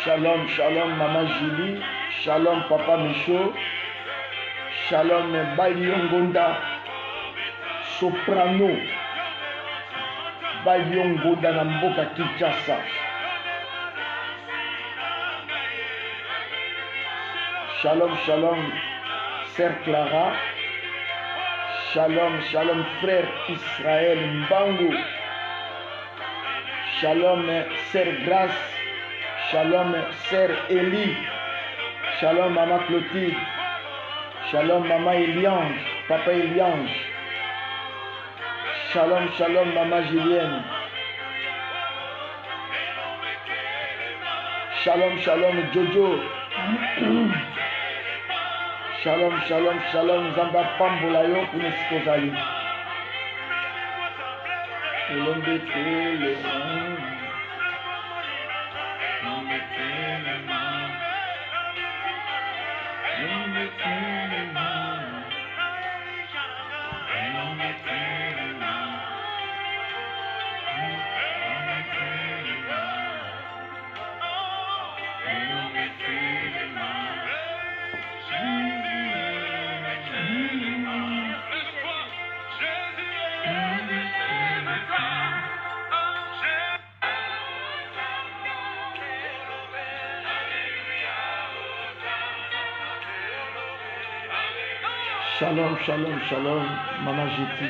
Shalom, shalom, Maman Julie. Shalom, Papa Michaud. Shalom, Bayongonda. Soprano. Bayongonda na mboka Kinshasa. Shalom, shalom, Sœur Clara. Shalom, shalom, Frère Israël Mbangu. Shalom, Sœur Grace. Shalom, Sœur Elie. Shalom, Maman Clotilde. Shalom, Maman Eliange. Papa Eliange. Shalom, shalom, Maman Julienne. Shalom, shalom, Jojo. Shalom, shalom, shalom, Zamba Pambolayo pour les Skozali. Shalom, shalom, shalom, Maman Jeti.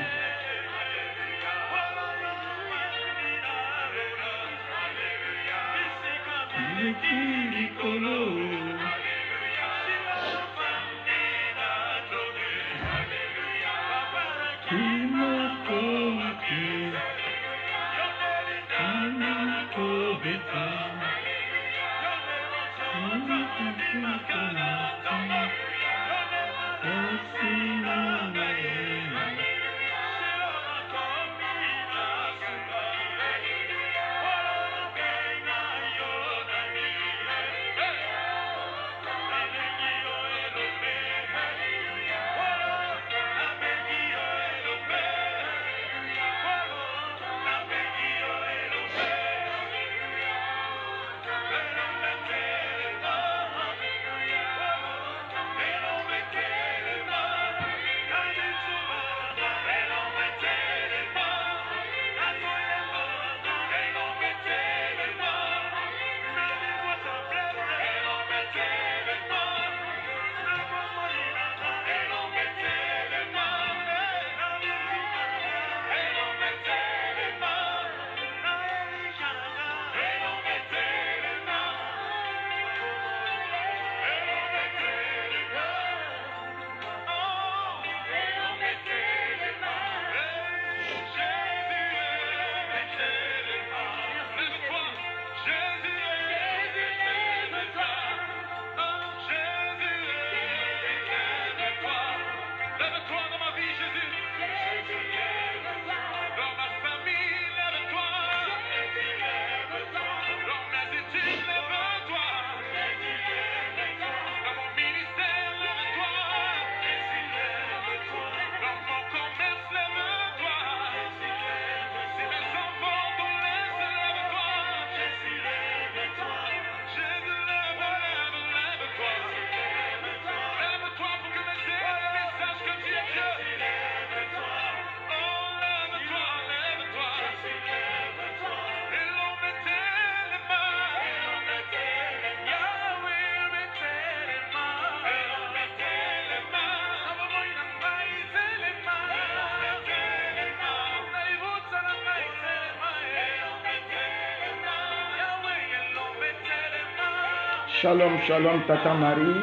Shalom, shalom, Tata Marie.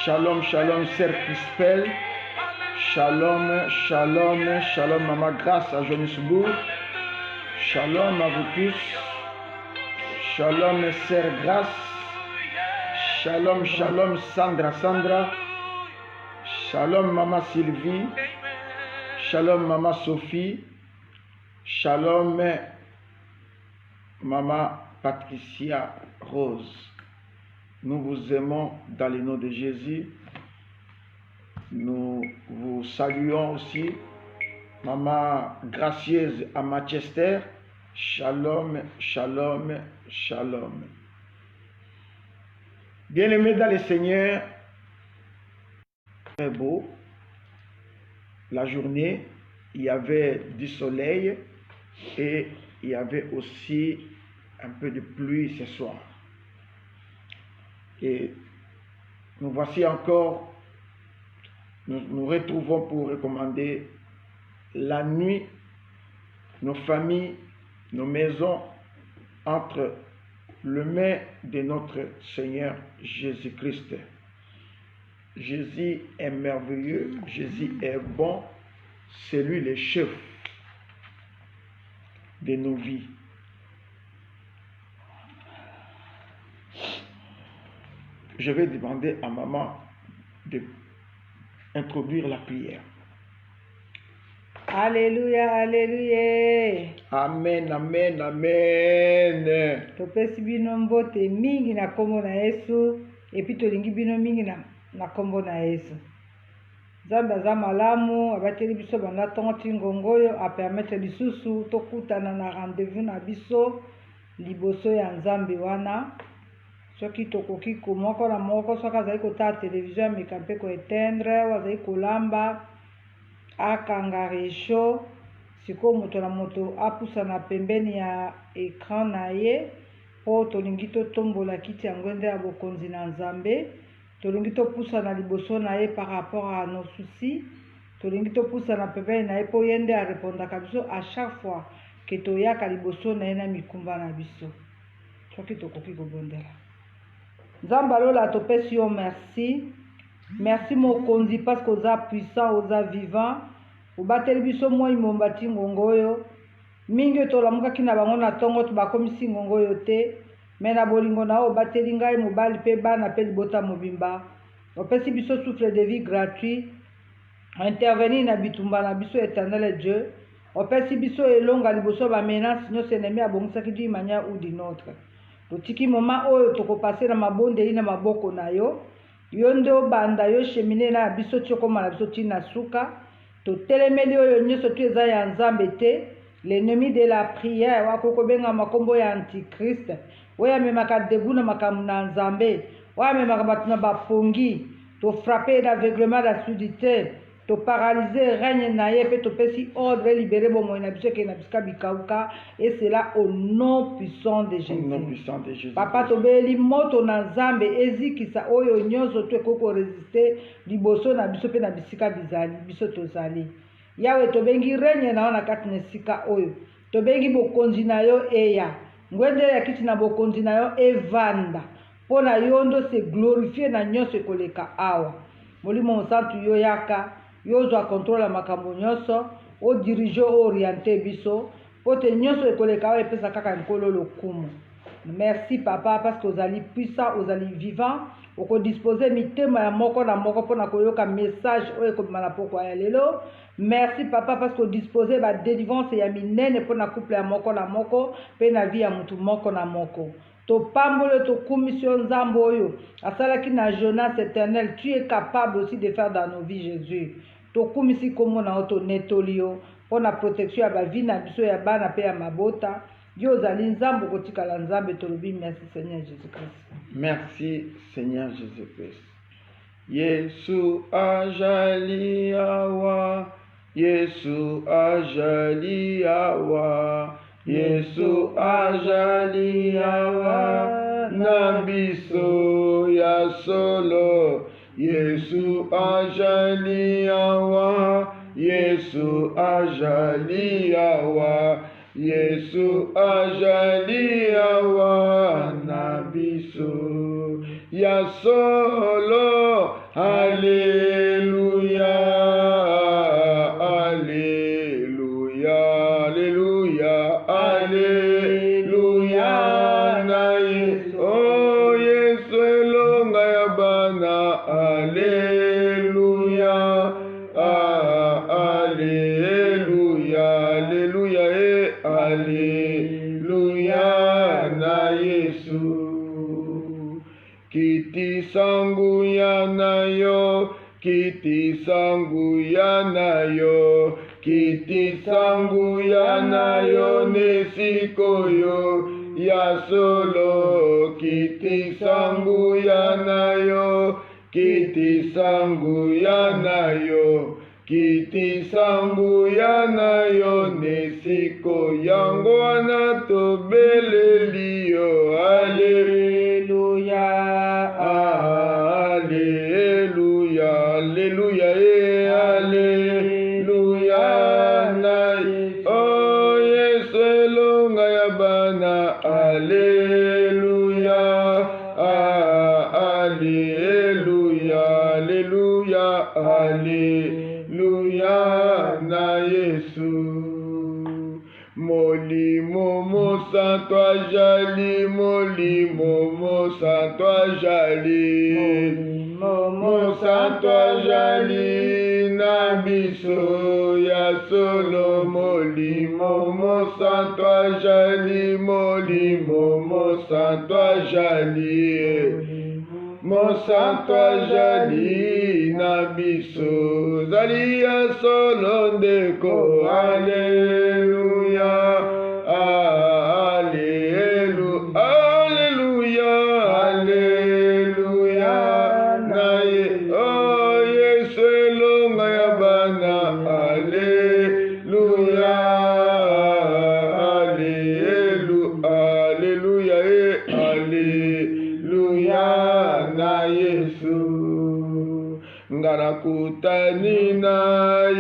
Shalom, shalom, Sœur Crispel. Shalom, shalom, shalom, Maman Grâce à Johannesburg. Shalom à vous tous. Shalom, Sœur Grâce. Shalom, shalom, Sandra. Shalom, Maman Sylvie. Shalom, Maman Sophie. Shalom, Maman Patricia Rose. Nous vous aimons dans le nom de Jésus. Nous vous saluons aussi, Maman Gracieuse à Manchester. Shalom, shalom, shalom. Bien-aimés dans le Seigneur, très beau. La journée, il y avait du soleil et il y avait aussi un peu de pluie ce soir. Et nous voici encore, nous retrouvons pour recommander la nuit, nos familles, nos maisons entre les mains de notre Seigneur Jésus-Christ. Jésus est merveilleux, Jésus est bon, c'est lui le chef de nos vies. Je vais demander à maman d'introduire la prière. Alléluia, alléluia. Amen, amen, amen. Topesi bino mbote mingi na kombo na Yesu, epi tolingi bino mingi na kombo na Yesu. Nzambe aza malamu, abateli biso banda ntongo ti ngongo oyo apermettre lisusu tokutana na rendez-vous na biso liboso ya Nzambe wana. Soki tokoki moko na moko soki azali kotala televizio ameka mpe koetendre oyo azali kolamba akanga resho sikoyo moto na moto apusana pembeni ya ekran na ye mpo tolingi totombola kiti ya ngwende ya bokonzi na Nzambe. Tolingi topusana liboso na ye par rapport à nos soucis. Tolingi topusana pembeni na ye mpo ye nde arepondaka biso à chaque fois ke toyaka liboso na ye na mikumba na biso. Soki tokoki kobondela Nzambe alola topesi yo merci. Merci mokonzi parce que oza puissant, oza vivant. Obateli biso moi imomba ti ngongo oyo. Mingi tolamukaki na bango na ntongo bakomisi ngongo oyo te. Me na bolingo na oyo obateli ngai mobali mpe bana mpe libota mobimba. Opesi biso souffle de vie gratuit. Intervenir na bitumba na biso éternel Dieu. Opesi biso elonga liboso ba menace nyonso ennemi abongisaki d'une manière ou d'une autre. Totiki moma oyo tokopase na mabondeli na maboko na yo. Yo nde obanda yo chemine na biso ti okoma na biso ti na suka. Totelemeli oyo nyonso tu eza ya Nzambe te. L'ennemi de la prière wakokobenga makombo ya antichrist. Oyo amemaka debu na makambo na Nzambe. Oyo amemaka bato na bapongi. To frapper d'aveuglement d'assudité. To paralyser règne na ye pe to pesi ordre libéré bomoi na biso ke na bisika bikauka et cela au nom puissant de Jésus. Au nom puissant de Jésus. Papa to beli moto na Nzambe ezikisa oyo nyonso to ekoko résister liboso na biso pe na bisika bizali biso tozali. Yawe to bengi règne na na kati na sika oyo. To bengi bokonzi na yo eya. Ngwende ya kiti na bokonzi na yo evanda. Pona yondo se glorifier na nyonso ekoleka awa. Molimo santu yo yaka. Yo zwa contrôle la makambo nyonso o dirige o orienter biso pote nyonso ekoleka wa epesa kaka nkolo lokumu. Merci papa parce que ozali puissant, ozali vivant, oko disposer mitema ya moko na moko pona koyoka message o ekobima na poko ya lelo. Merci papa parce que disposer ba délivrance ya minene pona couple ya moko na moko pe na vie ya mutu moko na moko. To pambole to commission Nzambe oyo asalaki na Jonas éternel, tu es capable aussi de faire dans nos vies Jésus. To kumisi komo na oto netolio pour la protection ya ba vie na biso ya bana pe ya mabota. Yo zali Nzambe kotikala Nzambe tolobi merci Seigneur Jésus-Christ. Merci Seigneur Jésus-Christ. Yesu ajali awa, Yesu ajali awa. Yesu ajali awa na biso ya solo. Yesu ajali awa, Yesu ajali awa. Yesu ajali awa na biso. Alléluia solo. Alléluia. Alléluia. Alléluia. Alléluia. Oh Yesu elonga ya bana. Alléluia. Alléluia. Alléluia. Alléluia na Yesu. Kiti sangu ya nayo, kiti sangu ya nayo, kiti sangu ya nayo nesikoyo ya solo. Kiti sangu ya nayo, kiti sangu ya nayo, kiti sangu ya nayo nesiko yango anatobelelio. Alléluia. Alléluia. Alléluia. Alléluia. Oh Yesu elonga ya bana. Alléluia. Alléluia. Alléluia. Alléluia na Yesu. Molimo mosanto ajali, molimo mosanto ajali, mosanto ajali na biso ya solo. Molimo mosanto ajali, molimo mosanto ajali, mosanto ajali na biso zali ya solo ndeko. Alléluia. Alléluia. Alléluia. Alléluia. Oh Yesu elonga ya bana. Alléluia. Alléluia. Alléluia na Yesu. Ngana kutani na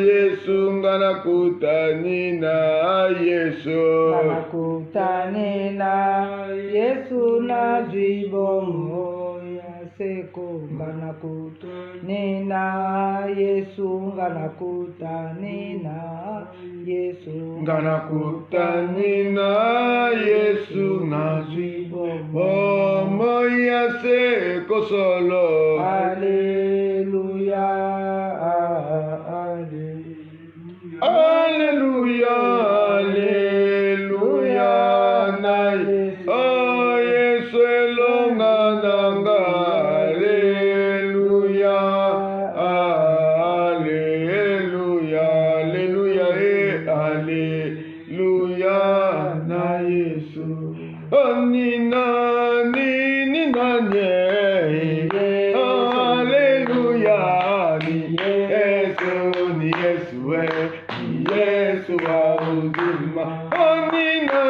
Yesu, ngana kutani na Yesu, ngana kutani na Yesu na jibomo ya seko. Ngana kutani na Yesu, ngana kutani na Yesu, ngana kutani na Yesu na jibomo ya seko solo. Alléluia. Alléluia. Alléluia na oh Yesu elonga nanga. Alléluia. Alléluia. Alléluia. Alléluia na Yesu. Oh nina nina nye. Alléluia ni Yesu, ni Yesu Yesu wa uzima. Oh nina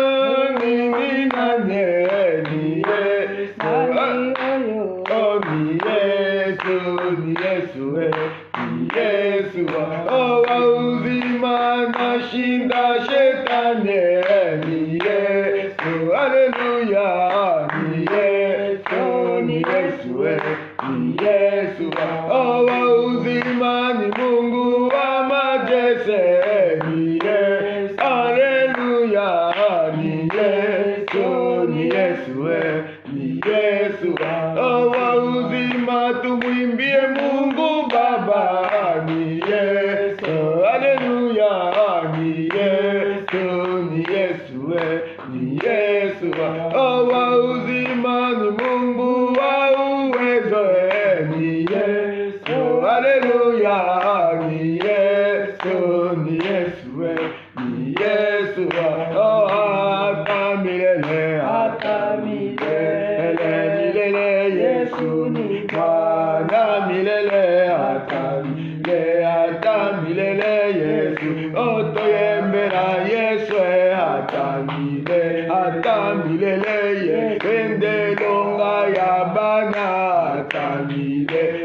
nina nye ni Yesu. Oh ni Yesu, ni Yesu ni Yesu wa uzima. Nashinda shetani ni Yesu. Alléluia ni Yesu, ni Yesu ni Yesu wa uzima. Ni Mungu wa majeshi ni Yesu. Alléluia ni Yesu, ni Yesu ni Yesu wa uzima. Tumwimbie Mungu Baba ni Yesu. Alléluia ni Yesu, ni Yesu ni Yesu wa uzima. Ni Mungu wa uwezo ni Yesu. Alléluia ni Yesu, ni Yesu ni Yesu hata milele, hata milele, milele. Yesu ni Bwana milele, hata milele, hata milele. Yesu otoyembera Yesu hata milele. Yesu endelonga ya bana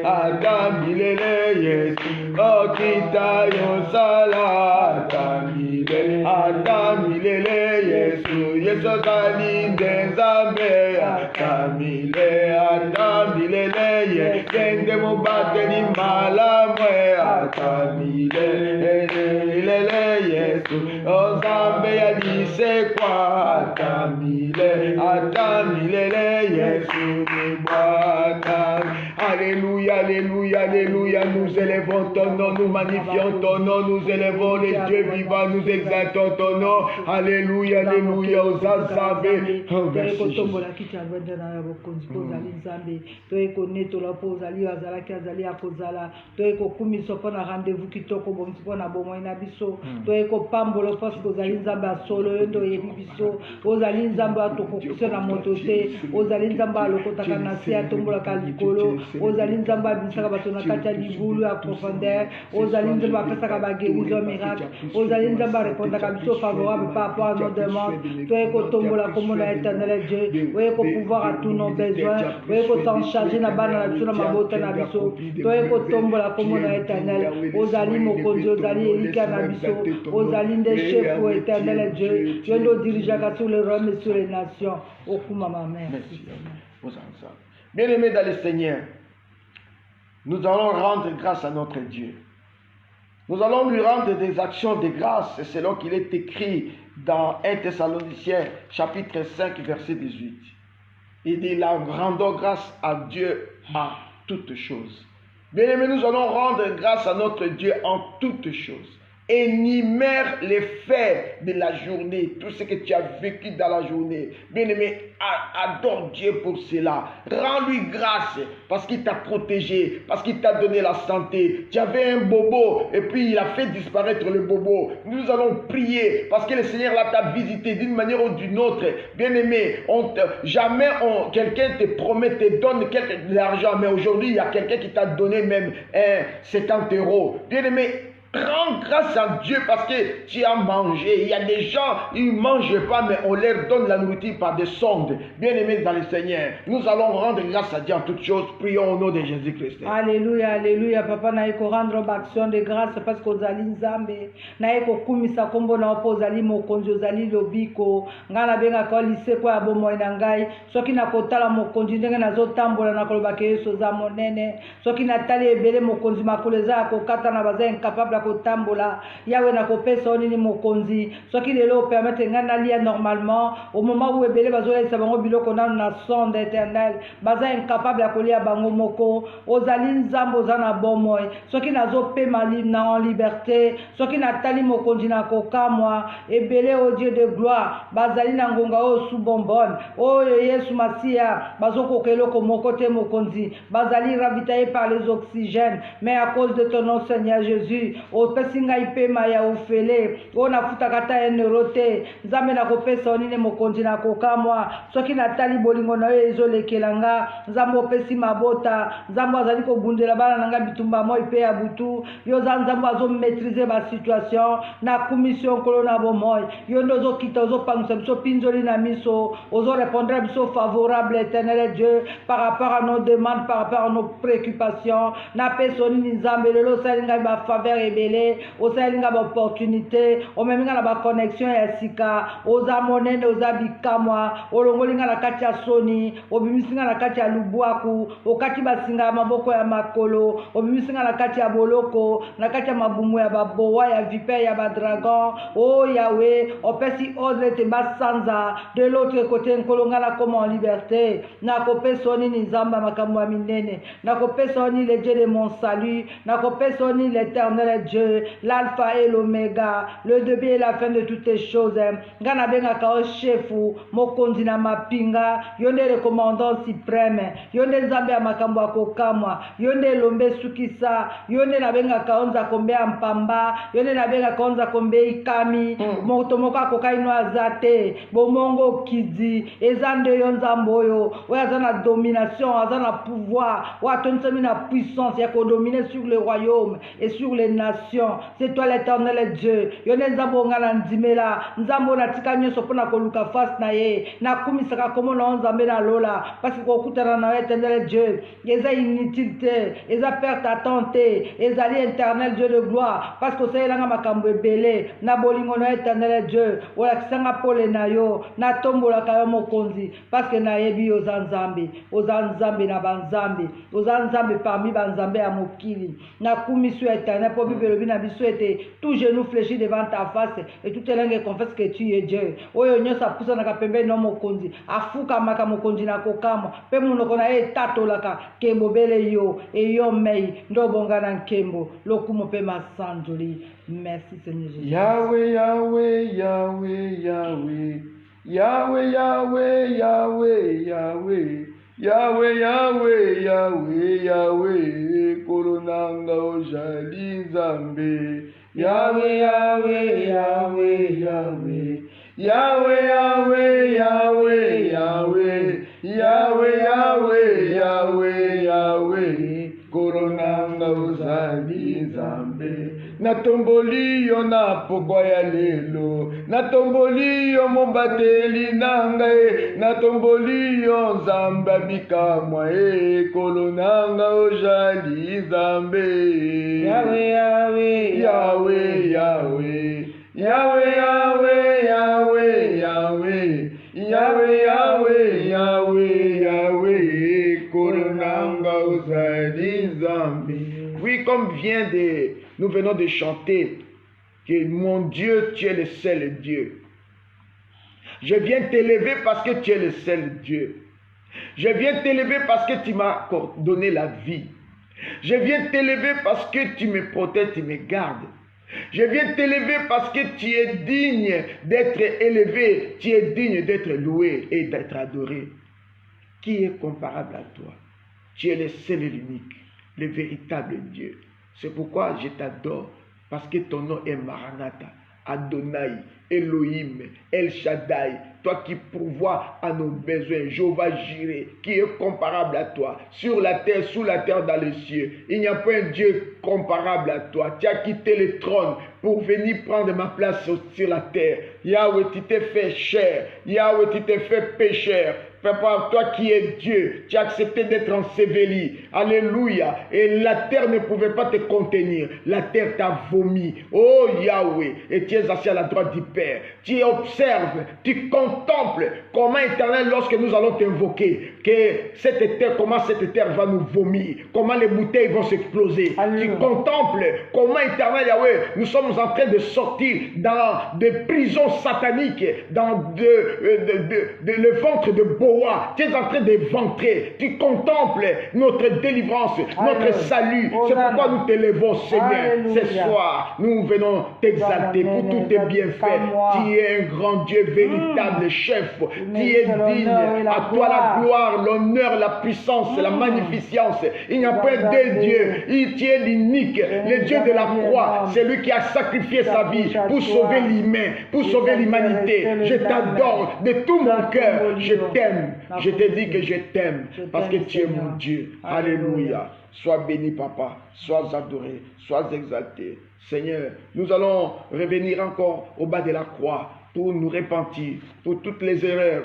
hata milele. Yesu okita yosala hata milele. Yesu kalinde nzambe hata milele. bateli malamwe atamile Yesu Ozambe ya disekwa atamile Yesu ni Bwana. Alléluia, alléluia, alléluia. Nous élevons ton nom, nous magnifions ton nom, nous élevons les dieux vivants, nous exaltons ton nom. Alléluia, alléluia. Ozambe. Rendez-vous kitoko bongo na bomo na biso to eko pambolo parce que ozali nzambe asolo ndo yebi biso ozali nzambe atokokuse na moto te ozali nzambe alokotaka na se atombolaka likolo ozali nzambe abisaka bato na kati ya libulu ya profondeur ozali nzambe apesaka baguérison miracle ozali nzambe arépondaka biso favorable par rapport à nos demandes to eko tombola kombo na éternel Dieu to eko pouvoir à tous nos besoins to eko s'en charger na bana na biso na mabota na biso to eko tombola kombo na éternel ozali mokonzi ozali elika na biso ozali nde chef au éternel Dieu tu nous dirigeras sur les royaumes et sur les nations au kuma ma mère. Bien-aimés dans le Seigneur, nous allons rendre grâce à notre Dieu. Nous allons lui rendre des actions de grâce selon qu'il est écrit dans 1 Thessaloniciens chapitre 5 verset 18. Il dit là, rendons grâce à Dieu à toutes choses. Bien-aimés, nous allons rendre grâce à notre Dieu en toutes choses. Énumère les faits de la journée, tout ce que tu as vécu dans la journée. Bien-aimé, adore Dieu pour cela. Rends-lui grâce parce qu'il t'a protégé, parce qu'il t'a donné la santé. Tu avais un bobo et puis il a fait disparaître le bobo. Nous allons prier parce que le Seigneur t'a visité d'une manière ou d'une autre. Bien-aimé, jamais quelqu'un te promet, te donne de l'argent, mais aujourd'hui il y a quelqu'un qui t'a donné même 70 €. Bien-aimé, rends grâce à Dieu parce que tu as mangé. Il y a des gens, ils ne mangent pas, mais on leur donne la nourriture par des sondes. Bien-aimés dans le Seigneur, nous allons rendre grâce à Dieu en toutes choses. Prions au nom de Jésus-Christ. Alléluia, alléluia. Papa, naïko rendre action de grâce parce que ozali nzambe. Naïko kumisa kombo na opo ozali mokonzi ozali lobiko. Ngana benga ko lycée ko ya bomoi na ngai. Soki na kotala mokonzi ndenge nazotambola na koloba ke Yesu za monene. Soki na tali ebele mokonzi makoleza ko kata na baza incapable kotambola yawe na kopesa onini mokonzi soki lelo permettre ngana lia normalement au moment où ebele bazolesa bango biloko na sonde éternel baza incapable ya kolia bango moko ozali nzambo ozana bomoi soki nazopema na en liberté soki natali mokonzi na kokamwa ebele au Dieu de gloire bazali na ngonga o su bonbonne oyo Yesu Masia bazoko keloko moko te mokonzi bazali ravitaillé par les oxygènes mais à cause de ton nom Seigneur Jésus opesi ngai pema ya ofele o nafutaka ta €1 te nzambe na kopesa onine mokonzi na kokamwa soki natali bolingo na yo ezolekela nga nzambe opesi mabota nzambe azali kobundela bana na nga bitumba moi pe ya butu yo za nzambe azomaîtriser basituation na commission nkolo na bomoi yo nde ozokita ozopangisa biso mpinzoli na miso ozorépondre biso favorable éternel Dieu par rapport à nos demandes par rapport à nos préoccupations napesa onini nzambe lelo osali ngai bafaveur ebele osalinga ba opportunité omeminga na ba connexion ya sika oza monene oza bikamwa olongolinga na kati ya soni obimisinga na kati ya lubwaku okati basinga maboko ya makolo obimisinga na kati ya boloko na kati ya mabumu ya baboa ya viper ya badragon o Yahweh opesi ordre te basanza de l'autre côté nkolonga na koma en liberté na kopesa nini nzamba makambo ya minene na kopesa nini le Dieu de mon salut na kopesa nini l'éternel Dieu l'alpha et l'oméga, le début et la fin de toutes les choses. Ngana benga kao chefu, mokonzi na mapinga, yonde le commandant suprême, yonde nzambe ya makambo ya kokamwa, yonde lombe sukisa, yonde na benga kaonza kombe mpamba, yonde na benga kaonza kombe ikami, moto moko akokai no azate, bomongo kizi, ezande yo nzamboyo, oya na domination, azana pouvoir, oya tonsami na puissance ya ko dominer sur le royaume et sur les nations. nations. C'est toi l'Éternel Dieu. Yone nzambo nga na ndimela. Nzambo na tika nyonso pona koluka face na ye. Na kumisaka komo na nzambe na lola. Parce que kokutana na Éternel Dieu. Eza inutilité, eza perte attente, ezali Éternel Dieu de gloire. Parce que c'est langa makambo ebele. Na bolingo na Éternel Dieu. Ola kisanga pole na yo. Na tombola kayo mokonzi. Parce que na yebi oza nzambe. Oza nzambe na banzambe. Oza nzambe parmi banzambe ya mokili. Na kumisu Éternel pour vivre le na biso était tout genou fléchi devant ta face et tout langue confesse que tu es Dieu. Oyo nyosa pusa na kapembe no mokonzi. Afuka maka mokonzi na kokamo. Pe munoko na etatolaka kembo bele yo e yo mei ndo bonga na nkembo. Lokumo pe masanjoli. Merci Seigneur Jésus. Yahweh, Yahweh, Yahweh, Yahweh. Yahweh, Yahweh, Yahweh, Yahweh. Yahweh, Yahweh, Yahweh, Yahweh, Koronanga ojali Nzambe. Yahweh, Yahweh, Yahweh, Yahweh. Yahweh, Yahweh, Yahweh, Yahweh. Yahweh, Yahweh, Yahweh, Yahweh, Koronanga ojali Nzambe. Natomboli yo na pokwa ya lelo, natomboli yo mombateli nangae, natomboli yo nzamba bikamwa kolonanga ojali Nzambe. Yahweh, Yahweh, Yahweh, Yahweh, Yahweh, Yahweh, Yahweh, Yahweh, Yahweh, Yahweh, Yahweh, Yahweh, kolonanga ojali Nzambe. Oui, comme nous venons de chanter que mon Dieu, tu es le seul Dieu. Je viens t'élever parce que tu es le seul Dieu. Je viens t'élever parce que tu m'as donné la vie. Je viens t'élever parce que tu me protèges, tu me gardes. Je viens t'élever parce que tu es digne d'être élevé, tu es digne d'être loué et d'être adoré. Qui est comparable à toi? Tu es le seul et l'unique, le véritable Dieu. C'est pourquoi je t'adore, parce que ton nom est Maranatha, Adonai, Elohim, El Shaddai, toi qui pourvois à nos besoins, Jéhovah Jireh, qui est comparable à toi, sur la terre, sous la terre, dans les cieux. Il n'y a pas un Dieu comparable à toi. Tu as quitté le trône pour venir prendre ma place sur la terre. Yahweh, tu t'es fait chair. Yahweh, tu t'es fait pécheur. Papa, toi qui es Dieu, tu as accepté d'être enseveli. Alléluia. Et la terre ne pouvait pas te contenir. La terre t'a vomi. Oh Yahweh. Et tu es assis à la droite du Père. Tu observes, tu contemples comment éternel, lorsque nous allons t'invoquer, que cette terre, comment cette terre va nous vomir. Comment les bouteilles vont s'exploser. Tu contemples comment éternel Yahweh, nous sommes en train de sortir dans des prisons sataniques, dans le ventre de Boa. Tu es en train d'éventrer, tu contemples notre délivrance, notre salut. C'est pourquoi nous t'élevons, Seigneur. Ce soir, nous venons t'exalter pour tous tes bienfaits. Tu es un grand Dieu, véritable chef. Tu es digne. À toi la gloire, l'honneur, la puissance, la magnificence. Il n'y a pas deux dieux. Tu es l'unique, le Dieu de la croix. C'est lui qui a sacrifié sa vie pour sauver l'humain, pour sauver l'humanité. Je t'adore de tout mon cœur. Je t'aime. Je te dis que je t'aime parce que tu es mon Dieu. Alléluia. Sois béni, papa. Sois adoré. Sois exalté. Seigneur, nous allons revenir encore au bas de la croix pour nous repentir pour toutes les erreurs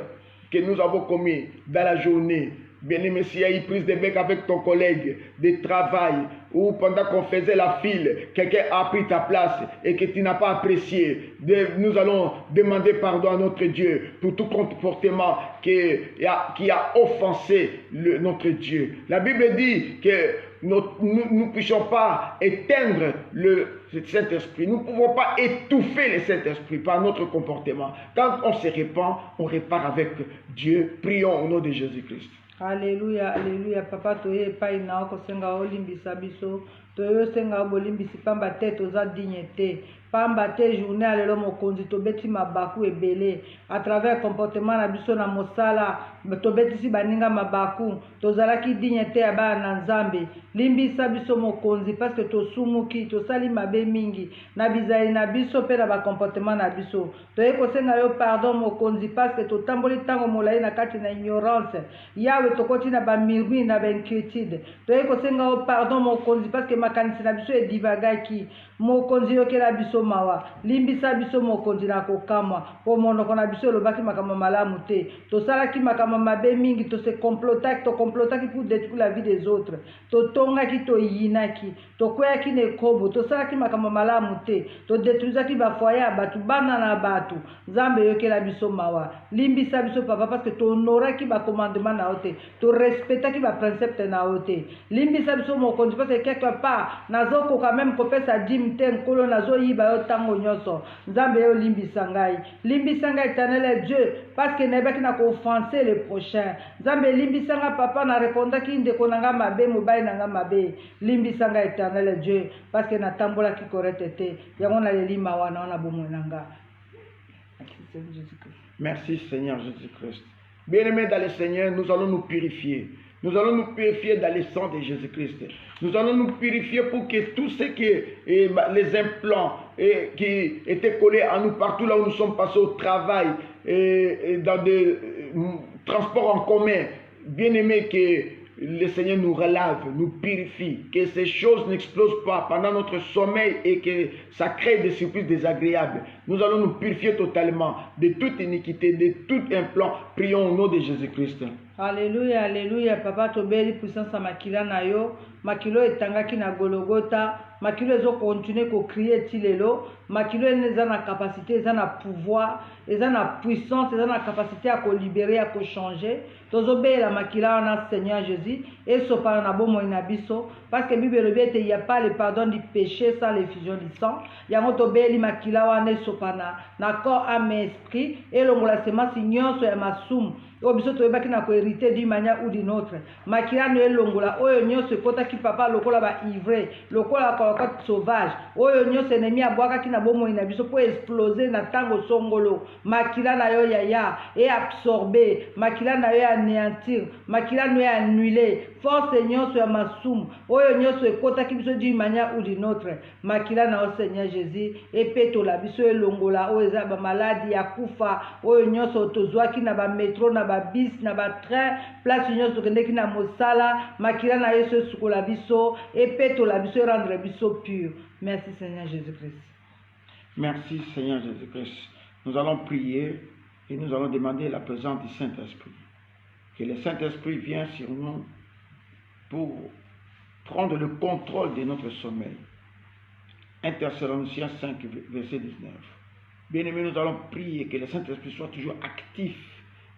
que nous avons commises dans la journée. Béni Messia, il prise des becs avec ton collègue de travail ou pendant qu'on faisait la file, quelqu'un a pris ta place et que tu n'as pas apprécié. Nous allons demander pardon à notre Dieu pour tout comportement qui a offensé notre Dieu. La Bible dit que nous ne puissions pas éteindre le Saint-Esprit. Nous ne pouvons pas étouffer le Saint-Esprit par notre comportement. Quand on se répand, on répare avec Dieu. Prions au nom de Jésus-Christ. Alléluia, alléluia. Papa, toye epai na okosenga olimbisa biso. Toyo senga bolimbisi pamba te toza dignité. Pamba te journée alelo mokonzi tobeti mabaku ebele à travers comportement na biso na mosala tobetisi baninga mabaku tozalaki dignité ya bana na Nzambe limbisa biso mokonzi parce que tosumuki tosali mabe mingi na bizali na biso pe na ba comportement na biso toye kosenga yo pardon mokonzi parce que totamboli tango molai na kati na ignorance yawe tokoti na ba mirui na ba inquiétude toye kosenga yo pardon mokonzi parce que makanisi na biso edivagaki mokonzi yokela biso mawa limbisa biso mokonzi na kokamwa po monoko na biso elobaki makambo malamu te tosalaki makambo mabe mingi tokomplotaki pour détruire la vie des autres totongaki toyinaki tokweyaki na ekobo tosalaki makambo malamu te todétruisaki bafoye ya bato bana na bato nzambe yokela biso mawa limbisa biso papa parce que tohonoraki bacommandement na yo te torespectaki baprincipe na yo te limbisa biso mokonzi parce que quelque part nazokoka même kopesa dime te nkolo nazoyiba yo ntango nyonso nzambe yo limbisa ngai éternel Dieu parce que nayebaki na kooffense le prochain nzambe limbisa ngai papa na répondaki ndeko na ngai mabe mobali na ngai mabe limbisa ngai éternel Dieu parce que natambolaki correcte te yango naleli mawa na wana bomoi na ngai. Merci Seigneur Jésus-Christ. Bien-aimés dans le Seigneur, nous allons nous purifier. Nous allons nous purifier dans le sang de Jésus-Christ. Nous allons nous purifier pour que tout ce qui est les implants qui étaient collés à nous partout là où nous sommes passés au travail, dans des transports en commun, bien-aimés, que le Seigneur nous relave, nous purifie, que ces choses n'explosent pas pendant notre sommeil et que ça crée des surprises désagréables. Nous allons nous purifier totalement de toute iniquité, de tout implant. Prions au nom de Jésus-Christ. Alléluia, alléluia. Papa, tobeli puissance à makila na yo. Makilo etangaki na Golgotha. Makilo ezo continuer ko crier tilelo. Makilo eza na capacité, eza na pouvoir, eza na puissance, eza na capacité à ko libérer, à ko changer. Tozobe la makila na Seigneur Jésus et sopana na bomo ina biso parce que Bible le il y a pas le pardon du péché sans l'effusion du sang. Yango tobeli makila wana sopana na corps âme esprit et longola semence nyonso ya masumu. Obiso toyebaki na ko hériter d'une manière ou d'une autre. Makila no elongola oyo nyonso ekotaki papa lokola ba ivre, lokola kwa sauvage. Oyo nyonso ennemi abwakaki na bomo ina biso pour exploser na tango songolo. Makila na yo ya et absorber. Makila na yo anéantir. Makila no annuler. Force nyonso ya masumu. Oyo nyonso ekotaki biso d'une manière ou d'une autre. Makila na yo Seigneur Jésus et peto la biso elongola oyo eza ba maladie ya kufa. Oyo nyonso tozwaki na ba métro na ba bis na ba train place nyonso kendeki na mosala makila na yesu sukola biso et peto la biso rendre biso pur. Merci Seigneur Jésus-Christ. Merci Seigneur Jésus-Christ. Nous allons prier et nous allons demander la présence du Saint-Esprit. Que le Saint-Esprit vienne sur nous pour prendre le contrôle de notre sommeil. 1 Thessaloniciens 5, verset 19. Bien-aimés, nous allons prier que le Saint-Esprit soit toujours actif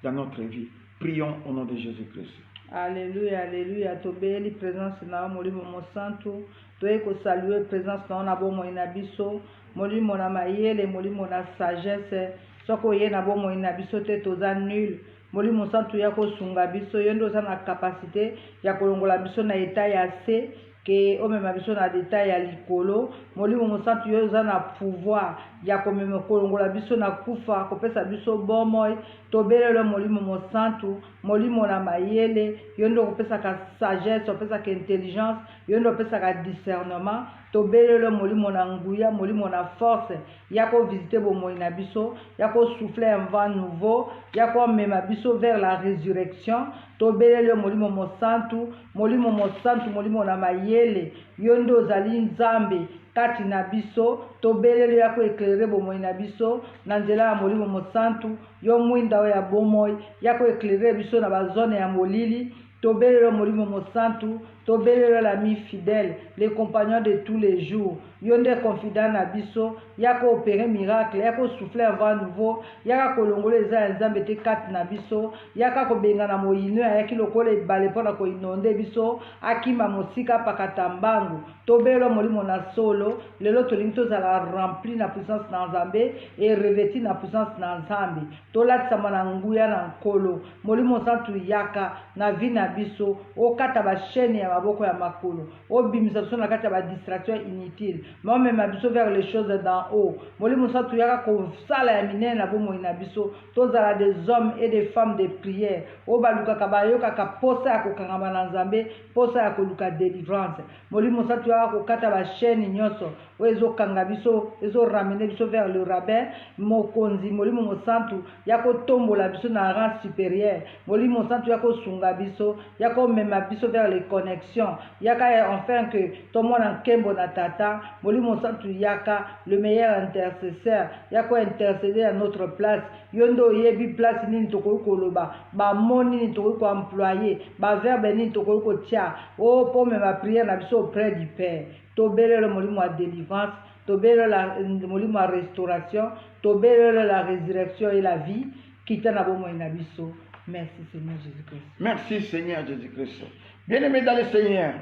dans notre vie. Prions au nom de Jésus-Christ. Alléluia, alléluia. Tobeli présence na molimo mo santo. Toye ko saluer présence na bomo ina biso. Molimo na mayele, molimo na sagesse. Soko ye na bomo ina biso te toza nul. Molimo santo ya ko sunga biso yendo za na capacité ya kolongola biso na état ya C que omema biso na détail ya likolo. Molimo mo santo yo za na pouvoir ya komema kolongola biso na kufa kopesa biso bomoi. Tobelelo molimo mo santo, molimo na mayele, yondo kopesa ka sagesse, kopesa ka intelligence, yondo kopesa ka discernement. Tobelelo molimo na nguya, molimo na force, yako visiter bomoi na biso, yako souffler un vent nouveau, yako mema biso vers la résurrection. Tobelelo molimo mo santo, molimo na mayele, yondo zali nzambe kati na biso. Tobelelo yako éclairer bomoi na biso na nzela ya molimo mo santo, yo mwinda ya bomoi yako éclairer biso na ba zone ya molili. Tobelelo molimo mo santo, tobelelo l'ami fidèle, les compagnons de tous les jours. Yonde confident na biso, yako opérer miracle, yako souffler un vent nouveau, yaka kolongola eza nzambe te kati na biso, yaka kobenga na moyino yaki lokola ebale mpona ko inonde biso, akima mosika pakata mbangu. Tobelelo molimo na solo, lelo tolingi tozala rempli na puissance na nzambe et revêti na puissance na nzambe. Tolatisama na nguya na nkolo, molimo santu yaka na vie na biso, okata ba chaîne ya maboko ya makolo, obimisa biso na kati ya ba distraction inutile. Même biso vers les choses d'en haut. Molimo santu yaka kosala ya minene na bomoi na biso. Tozala des hommes et des femmes de prière. Obalukaka bayokaka posa ya kokangama na nzambe, posa ya koluka délivrance. Molimo santu yaka kokata ba chaîne nyonso, oezo kanga biso, ezo ramener biso vers le rabbin. Mokonzi molimo mo santu yako tombola biso na rang supérieur. Molimo santu yako sunga biso, yako mema biso vers les connexions l'onction. Yaka enfin que tout le monde en kembo na tata, molimo santu yaka le meilleur intercesseur. Yako intercéder à notre place. Yondo yebi place nini toko koloba, ba moni nini toko employé, ba verbe nini toko tia. Oh pour ma prière na biso auprès du Père. Tobele le molimo à délivrance, tobele le molimo à restauration, tobele la résurrection et la vie. Kita na bomo ina biso. Merci Seigneur Jésus-Christ. Merci Seigneur Jésus-Christ. Bien-aimés dans le Seigneur,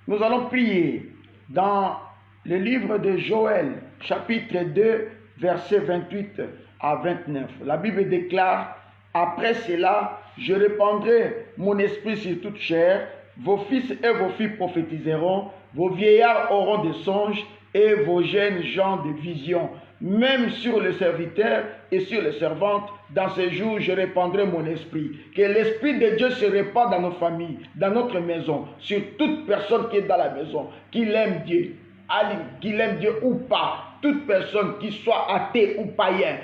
nous allons prier dans le livre de Joël, chapitre 2, versets 28 à 29. La Bible déclare, après cela, je répandrai mon esprit sur toute chair, vos fils et vos filles prophétiseront, vos vieillards auront des songes et vos jeunes gens des visions. Même sur les serviteurs et sur les servantes, dans ces jours, je répandrai mon esprit. Que l'esprit de Dieu se répande dans nos familles, dans notre maison, sur toute personne qui est dans la maison, qu'il aime Dieu, qu'il aime Dieu ou pas. Toute personne qui soit athée ou païen,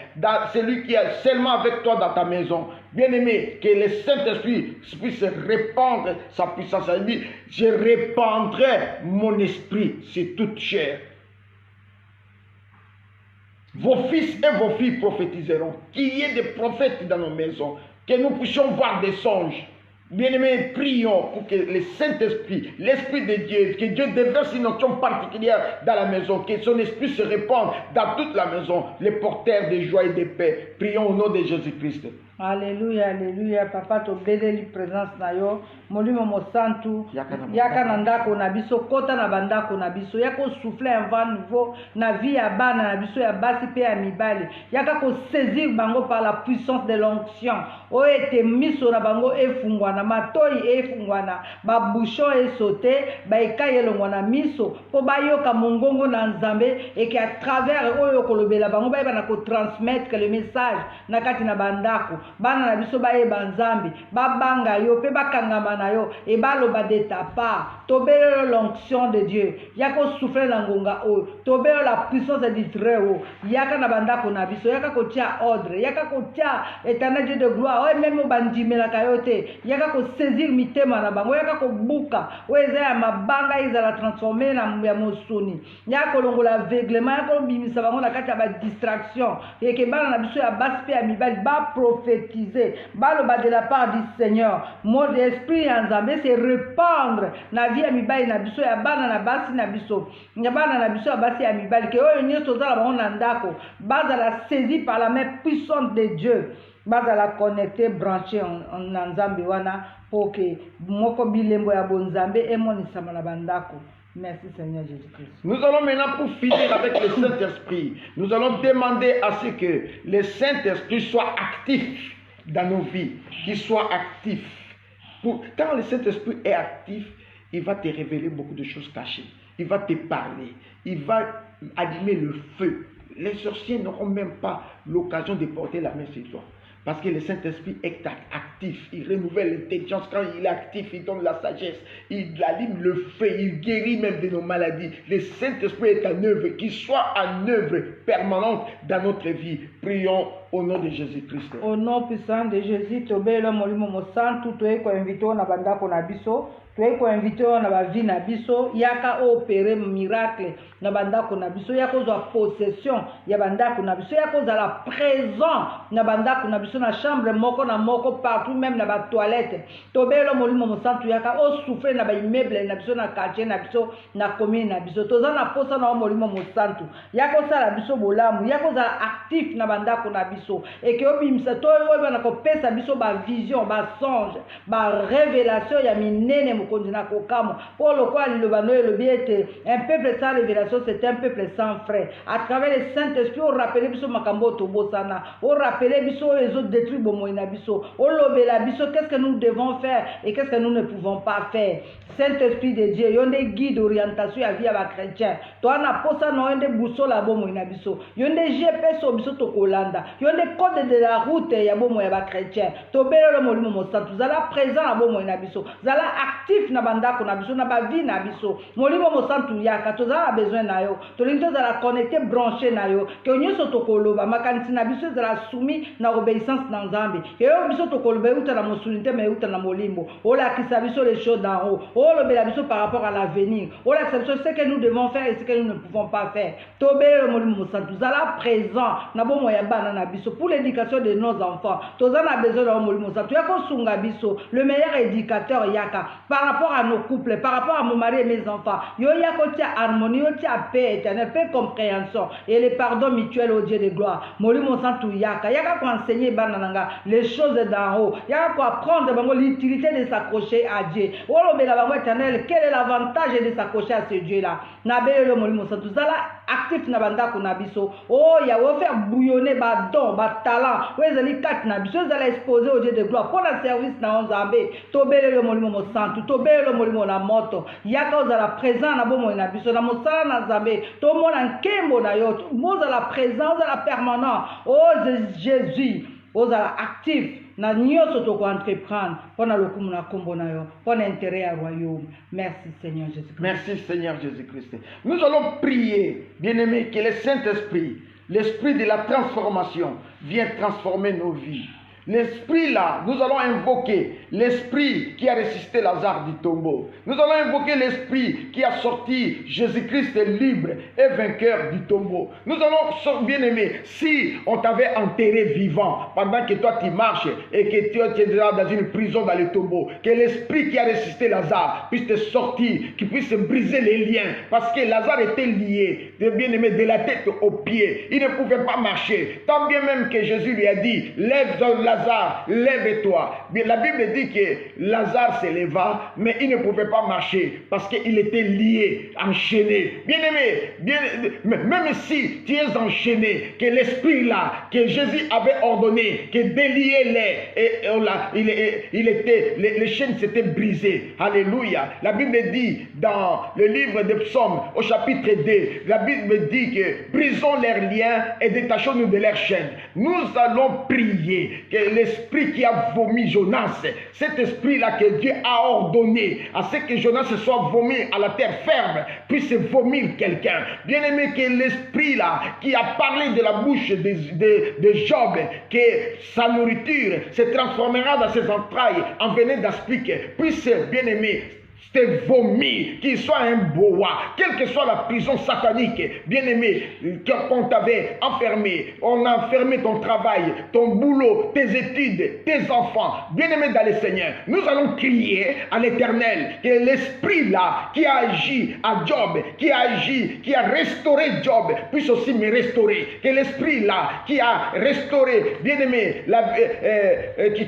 celui qui est seulement avec toi dans ta maison, bien-aimé, que le Saint-Esprit puisse répandre sa puissance à lui. Je répandrai mon esprit sur toute chair. Vos fils et vos filles prophétiseront. Qu'il y ait des prophètes dans nos maisons. Que nous puissions voir des songes. Bien-aimés, prions pour que le Saint-Esprit, l'Esprit de Dieu, que Dieu déverse une onction particulière dans la maison. Que son Esprit se répande dans toute la maison. Les porteurs de joie et de paix. Prions au nom de Jésus-Christ. Alléluia, alléluia. Papa, to beleli présence na yo. Molimo mo santu. Yaka na ndako na biso, kota na bandako na biso. Yako souffler un vent nouveau na vie ya bana na biso ya basi pe ya mibali. Yaka ko saisir bango par la puissance de l'onction. O ete miso na bango efungwana, matoi efungwana, ba bouchon e sauté, ba ekaye longwana miso, po ba yoka mongongo na nzambe et que à travers oyo kolobela bango ba na ko transmettre le message na kati na bandako. Bana na biso ba yeba nzambe, ba banga yo pe bakangama na yo et baloba de ta part. Tobele l'onction de Dieu. Yako souffler na ngonga o. Tobele la puissance du Très-Haut. Yaka na bandako na biso, yaka ko tia ordre, yaka ko tia éternel Dieu de gloire. O même bandimela kayote. Yaka ko saisir mitema na bango, yaka ko buka. O eza ya mabanga eza la transformer na ya mosuni. Yaka longola aveuglement, yaka bimisa bango na kati ya ba distraction. Yeke bana na biso ya basi pe ya mibali ba prophétiser. Baloba de la part du Seigneur. Mon esprit en Zambé c'est répandre na vie ya mibali na biso ya bana na basi na biso. Ya bana na biso ya basi ya mibali ke oyo nyoso za la bango na ndako. Baza la saisie par la main puissante de Dieu. Baza la connecter, brancher en Nzambe wana pour que moko bilembo ya bonzambe emonisama na bandako. Merci Seigneur Jésus-Christ. Nous allons maintenant pour finir avec le Saint-Esprit. Nous allons demander à ce que le Saint-Esprit soit actif dans nos vies, qu'il soit actif. Quand le Saint-Esprit est actif, il va te révéler beaucoup de choses cachées. Il va te parler. Il va allumer le feu. Les sorciers n'auront même pas l'occasion de porter la main sur toi. Parce que le Saint-Esprit est actif, il renouvelle l'intelligence. Quand il est actif, il donne la sagesse, il allume le feu, il guérit même de nos maladies. Le Saint-Esprit est en œuvre, qu'il soit en œuvre permanente dans notre vie. Prions au nom de Jésus-Christ. Au nom puissant de Jésus, tobelo molimo mo santu toeko invito na bandako na biso. Toeko invité na ba vie na biso, yaka opérer miracle na bandako na biso, yaka ozwa possession ya bandako na biso, yaka ozala présent na bandako na biso na chambre moko na moko partout même na ba toilette. Tobelo molimo mosantu yaka o souffler na ba immeuble na biso na quartier na biso na commune na biso. Toza na posa na molimo mosantu. Yaka osala biso bolamu, yaka ozala actif na bandako na biso. Et que obimisa to oyo na ko pesa biso ba vision, ba songe, ba révélation ya minene na kokamo pour le quoi le bano le biete un peuple sans révélation c'est un peuple sans frère. À travers le Saint-Esprit on rappelle biso makambo to bosana, on rappelle biso les autres détruits bomoina biso, on lobela biso qu'est-ce que nous devons faire et qu'est-ce que nous ne pouvons pas faire. Saint-Esprit de Dieu yonde guide orientation ya vie ya chrétien to na posa no yonde boussole bomoina biso, yonde GPS biso to kolanda, yonde des codes de la route ya bomo ya ba chrétien tobelelo molimo mosantu zala présent na bomo na biso zala actif na bandako na biso na ba vie na biso molimo mosantu yaka tozala besoin na yo tolingi tozala connecté branché na yo ke nyonso tokoloba makanisi na biso ezala soumis na obéissance na nzambe ke yo biso tokoloba euta na mosunite mais euta na molimbo olakisa biso les choses d'en haut olobela biso par rapport à l'avenir olakisa biso ce que nous devons faire et ce que nous ne pouvons pas faire tobelelo molimo mosantu zala présent na bomo ya bana na biso pour l'éducation de nos enfants tozana besoin na molimo mosantu ya kosunga biso le meilleur éducateur yaka par rapport à nos couples par rapport à mon mari et mes enfants yo yako tia harmonie yo tia paix éternelle paix compréhension et le pardon mutuel au Dieu de gloire molimo mosantu yaka ko enseigner bana nanga les choses d'en haut yaka ko apprendre bango l'utilité de s'accrocher à Dieu olobela bango éternel quel est l'avantage de s'accrocher à ce Dieu là na belelo molimo mosantu zala actif na bandako na biso oh ya wo faire bouillonner ba don ba talent wo ezali kat na biso ezala exposer au Dieu de gloire pour le service na nzambe tobelelo molimo mosantu tobelelo molimo na moto yaka ozala présent na bomo na biso na mosala na nzambe tomona nkembo na yo mozala présent ozala permanent oh Jésus ozala actif na nyonso toko entreprendre pona lokumu na kombo na yo pona intérêt ya royaume. Merci Seigneur Jésus-Christ. Merci Seigneur Jésus-Christ. Nous allons prier, bien-aimés, que le Saint-Esprit, l'esprit de la transformation, vienne transformer nos vies. L'esprit là, nous allons invoquer l'esprit qui a résisté Lazare du tombeau. Nous allons invoquer l'esprit qui a sorti Jésus-Christ libre et vainqueur du tombeau. Nous allons, bien aimé, si on t'avait enterré vivant pendant que toi tu marches et que tu es déjà dans une prison dans le tombeau, que l'esprit qui a résisté Lazare puisse te sortir, qu'il puisse briser les liens, parce que Lazare était lié, bien aimé, de la tête aux pieds. Il ne pouvait pas marcher. Tant bien même que Jésus lui a dit, lève Lazare, lève-toi. La Bible dit que Lazare se leva, mais il ne pouvait pas marcher parce qu'il était lié, enchaîné. Bien-aimé, même si tu es enchaîné, que l'esprit là, que Jésus avait ordonné, que déliez-les, les chaînes s'étaient brisées. Alléluia. La Bible dit dans le livre des Psaumes, au chapitre 2, la Bible dit que brisons leurs liens et détachons-nous de leurs chaînes. Nous allons prier que l'esprit qui a vomi Jonas, cet esprit-là que Dieu a ordonné à ce que Jonas soit vomi à la terre ferme, puisse vomir quelqu'un. Bien aimé, que l'esprit-là qui a parlé de la bouche de Job, que sa nourriture se transformera dans ses entrailles en venin d'aspic, puisse, bien aimé, te vomir, qu'il soit un boa, quelle que soit la prison satanique, bien-aimé, qu'on t'avait enfermé, on a enfermé ton travail, ton boulot, tes études, tes enfants, bien-aimé dans le Seigneur. Nous allons crier à l'Éternel que l'esprit là qui a agi à Job, qui a agi, qui a restauré Job, puisse aussi me restaurer. Que l'esprit là qui a restauré, bien-aimé,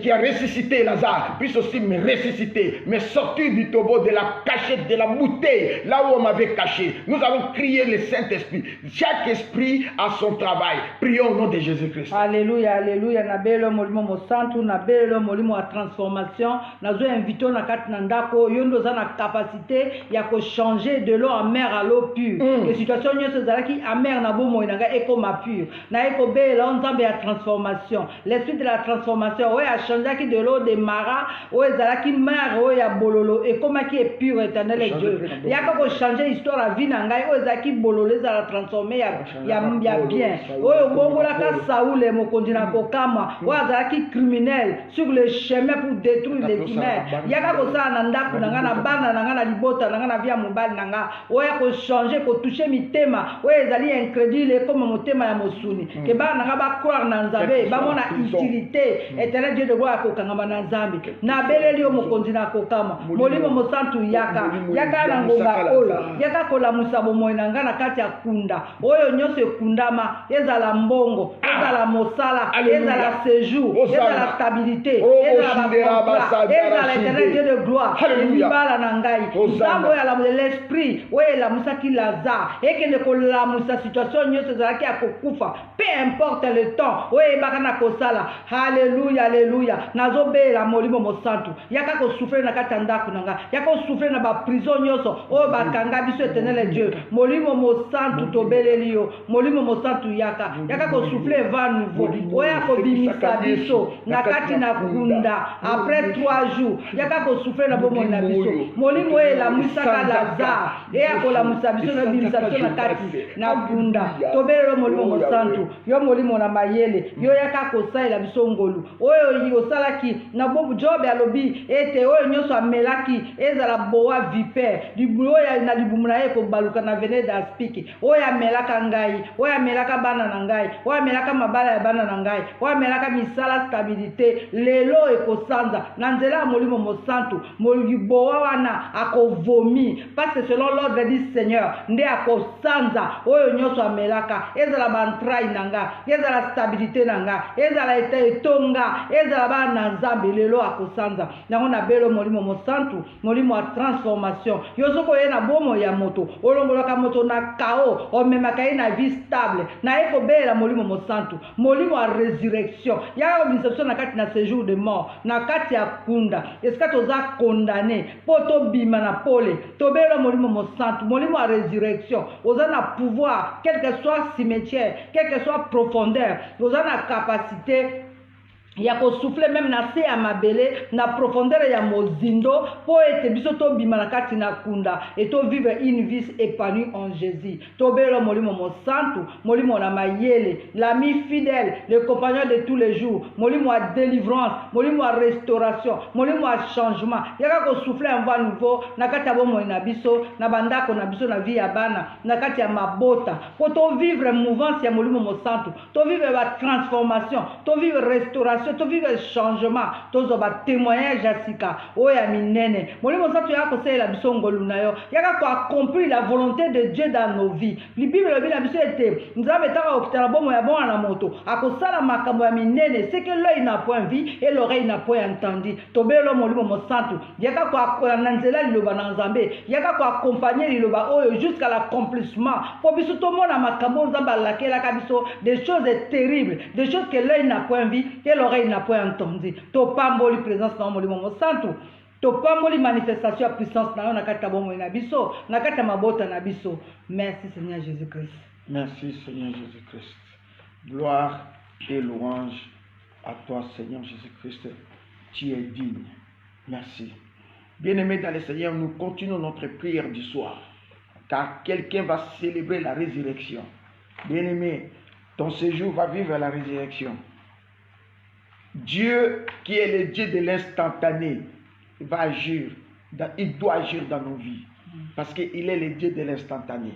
qui a ressuscité Lazare, puisse aussi me ressusciter, me sortir du tombeau de la cachette, de la bouteille, là où on m'avait caché. Nous allons crier le Saint-Esprit. Chaque esprit a son travail. Prions au nom de Jésus-Christ. Alléluia, alléluia. Nabelo molimo mosantu, nabelo molimo a transformation. Nazo invito na kat nandako, yondo za na capacité ya ko changer de l'eau amère à l'eau pure. Que situation nyo se zalaki amère na bomo inanga eko ma pure. Na eko be la nzambe ya transformation. L'esprit de la transformation, ouais a changé de l'eau de mara, ouais zalaki mer, ouais ya bololo et comme qui est pur éternel et Dieu. Il y a qu'à changer l'histoire à vie n'angai o zaki bololé za la transformer ya bien. O bongo la ka Saoul et mo kondina ko kama. O zaki criminel sur le chemin pour détruire les humains. Il y a qu'à ça nanda kunanga na bana nanga na libota nanga na via mobile nanga. O ya ko changer ko toucher mi tema. O ezali incrédule comme mon tema ya mosuni. Que ba nanga ba croire na nzambe ba mona utilité éternel Dieu de gloire ko kangama na nzambe. Na beleli o mo kondina ko kama. Molimo mo santu yaka na ngonga oyo yaka kola musabo moinanga na kati ya kunda oyo nyonso ekundama ezala mbongo ezala mosala ezala séjour ezala stabilité ezala éternel Dieu de gloire libala na ngai nzambo ya la l'esprit oyo la musaki Lazare ekende kolamusa situation nyonso ezalaki ya kokufa peu importe le temps oyo ebaka na kosala. Alléluia, alléluia. Nazobela molimo mosantu yaka kosufre na kati ya ndako nanga yaka kosouffle na baprison nyonso oyo bakanga biso éternel Dieu molimo mosantu tobeleli yo molimo mosantu yaka kosouffle eva nouveau oya kobimisa biso na kati na kunda après 3 jours yaka kosouffle na bomoi na biso molimo oyo elamwisaka Lazare eya kolamusa biso na bimisa biso na kati na kunda tobelelo molimo mosantu yo molimo na mayele yo yaka kosalela biso ngolu oyo osalaki na bobu Job alobi ete oyo nyonso amelaki ezala boa vipere libumu oyo na libumu na ye kobaluka na vene d'aspiki oyo amelaka ngai oyo amelaka bana na ngai oyo amelaka mabala ya bana na ngai oyo amelaka misala stabilité lelo ekosanza na nzela ya molimo mosantu moliboa wana akovomi parce que selon l'ordre du Seigneur nde akosanza oyo nyonso amelaka ezala bantrai na nga ezala stabilité na nga ezala etonga ezala bana na nzambe lelo akosanza nango na belo molimo mosantu molimo ya transformation yozoko ye na bomo ya moto olongolaka moto na kao omemaka ye na vie stable na ye kobela molimo mosantu molimo ya résurrection ya obimisa biso na kati na séjour de mort na kati ya kunda eska toza condamné po tobima na pole tobela molimo mosantu molimo ya résurrection oza na pouvoir quel que soit cimetière quel que soit profondeur oza na capacité ya kosouffle même na se ya mabele na profondeur ya mozindo po ete biso tobima na kati na kunda et to vivre une vie épanouie en Jésus tobelo molimo mosantu molimo na mayele l'ami fidèle le compagnon de tous les jours molimo à délivrance molimo à restauration molimo à changement yaka kosouffle un vent nouveau na kati ya bomoi na biso na bandako na biso na vie ya bana na kati ya mabota po to vivre mouvance ya molimo mosantu to vivre ba transformation to vivre restauration to vivre changement tozo ba témoignage asika oya minene molimo santu yaka kosalela biso ngolu na yo yaka ko accomplir la volonté de Dieu dans nos vies li bible lobi na biso ete nzambe taka okitala bomo ya bona na moto akosala makambo ya minene c'est que l'œil n'a point vu et l'oreille n'a point entendu tobelo molimo mosantu yaka ko na nzela liloba na nzambe yaka ko accompagner liloba oyo jusqu'à l'accomplissement po biso to mona makambo nzambe alakela ka biso des choses terribles des choses que l'œil n'a point vu et l'oreille n'a point entendu to pamboli présence na molimo mosantu to pamboli manifestation ya puissance na yo na kati ya bomoi na biso na kati ya mabota na biso. Merci Seigneur Jésus-Christ. Merci Seigneur Jésus-Christ. Gloire et louange à toi Seigneur Jésus-Christ. Tu es digne. Merci. Bien-aimés dans le Seigneur, nous continuons notre prière du soir car quelqu'un va célébrer la résurrection. Bien-aimé, ton séjour va vivre la résurrection. Dieu, qui est le Dieu de l'instantané, va agir, il doit agir dans nos vies, parce qu'il est le Dieu de l'instantané.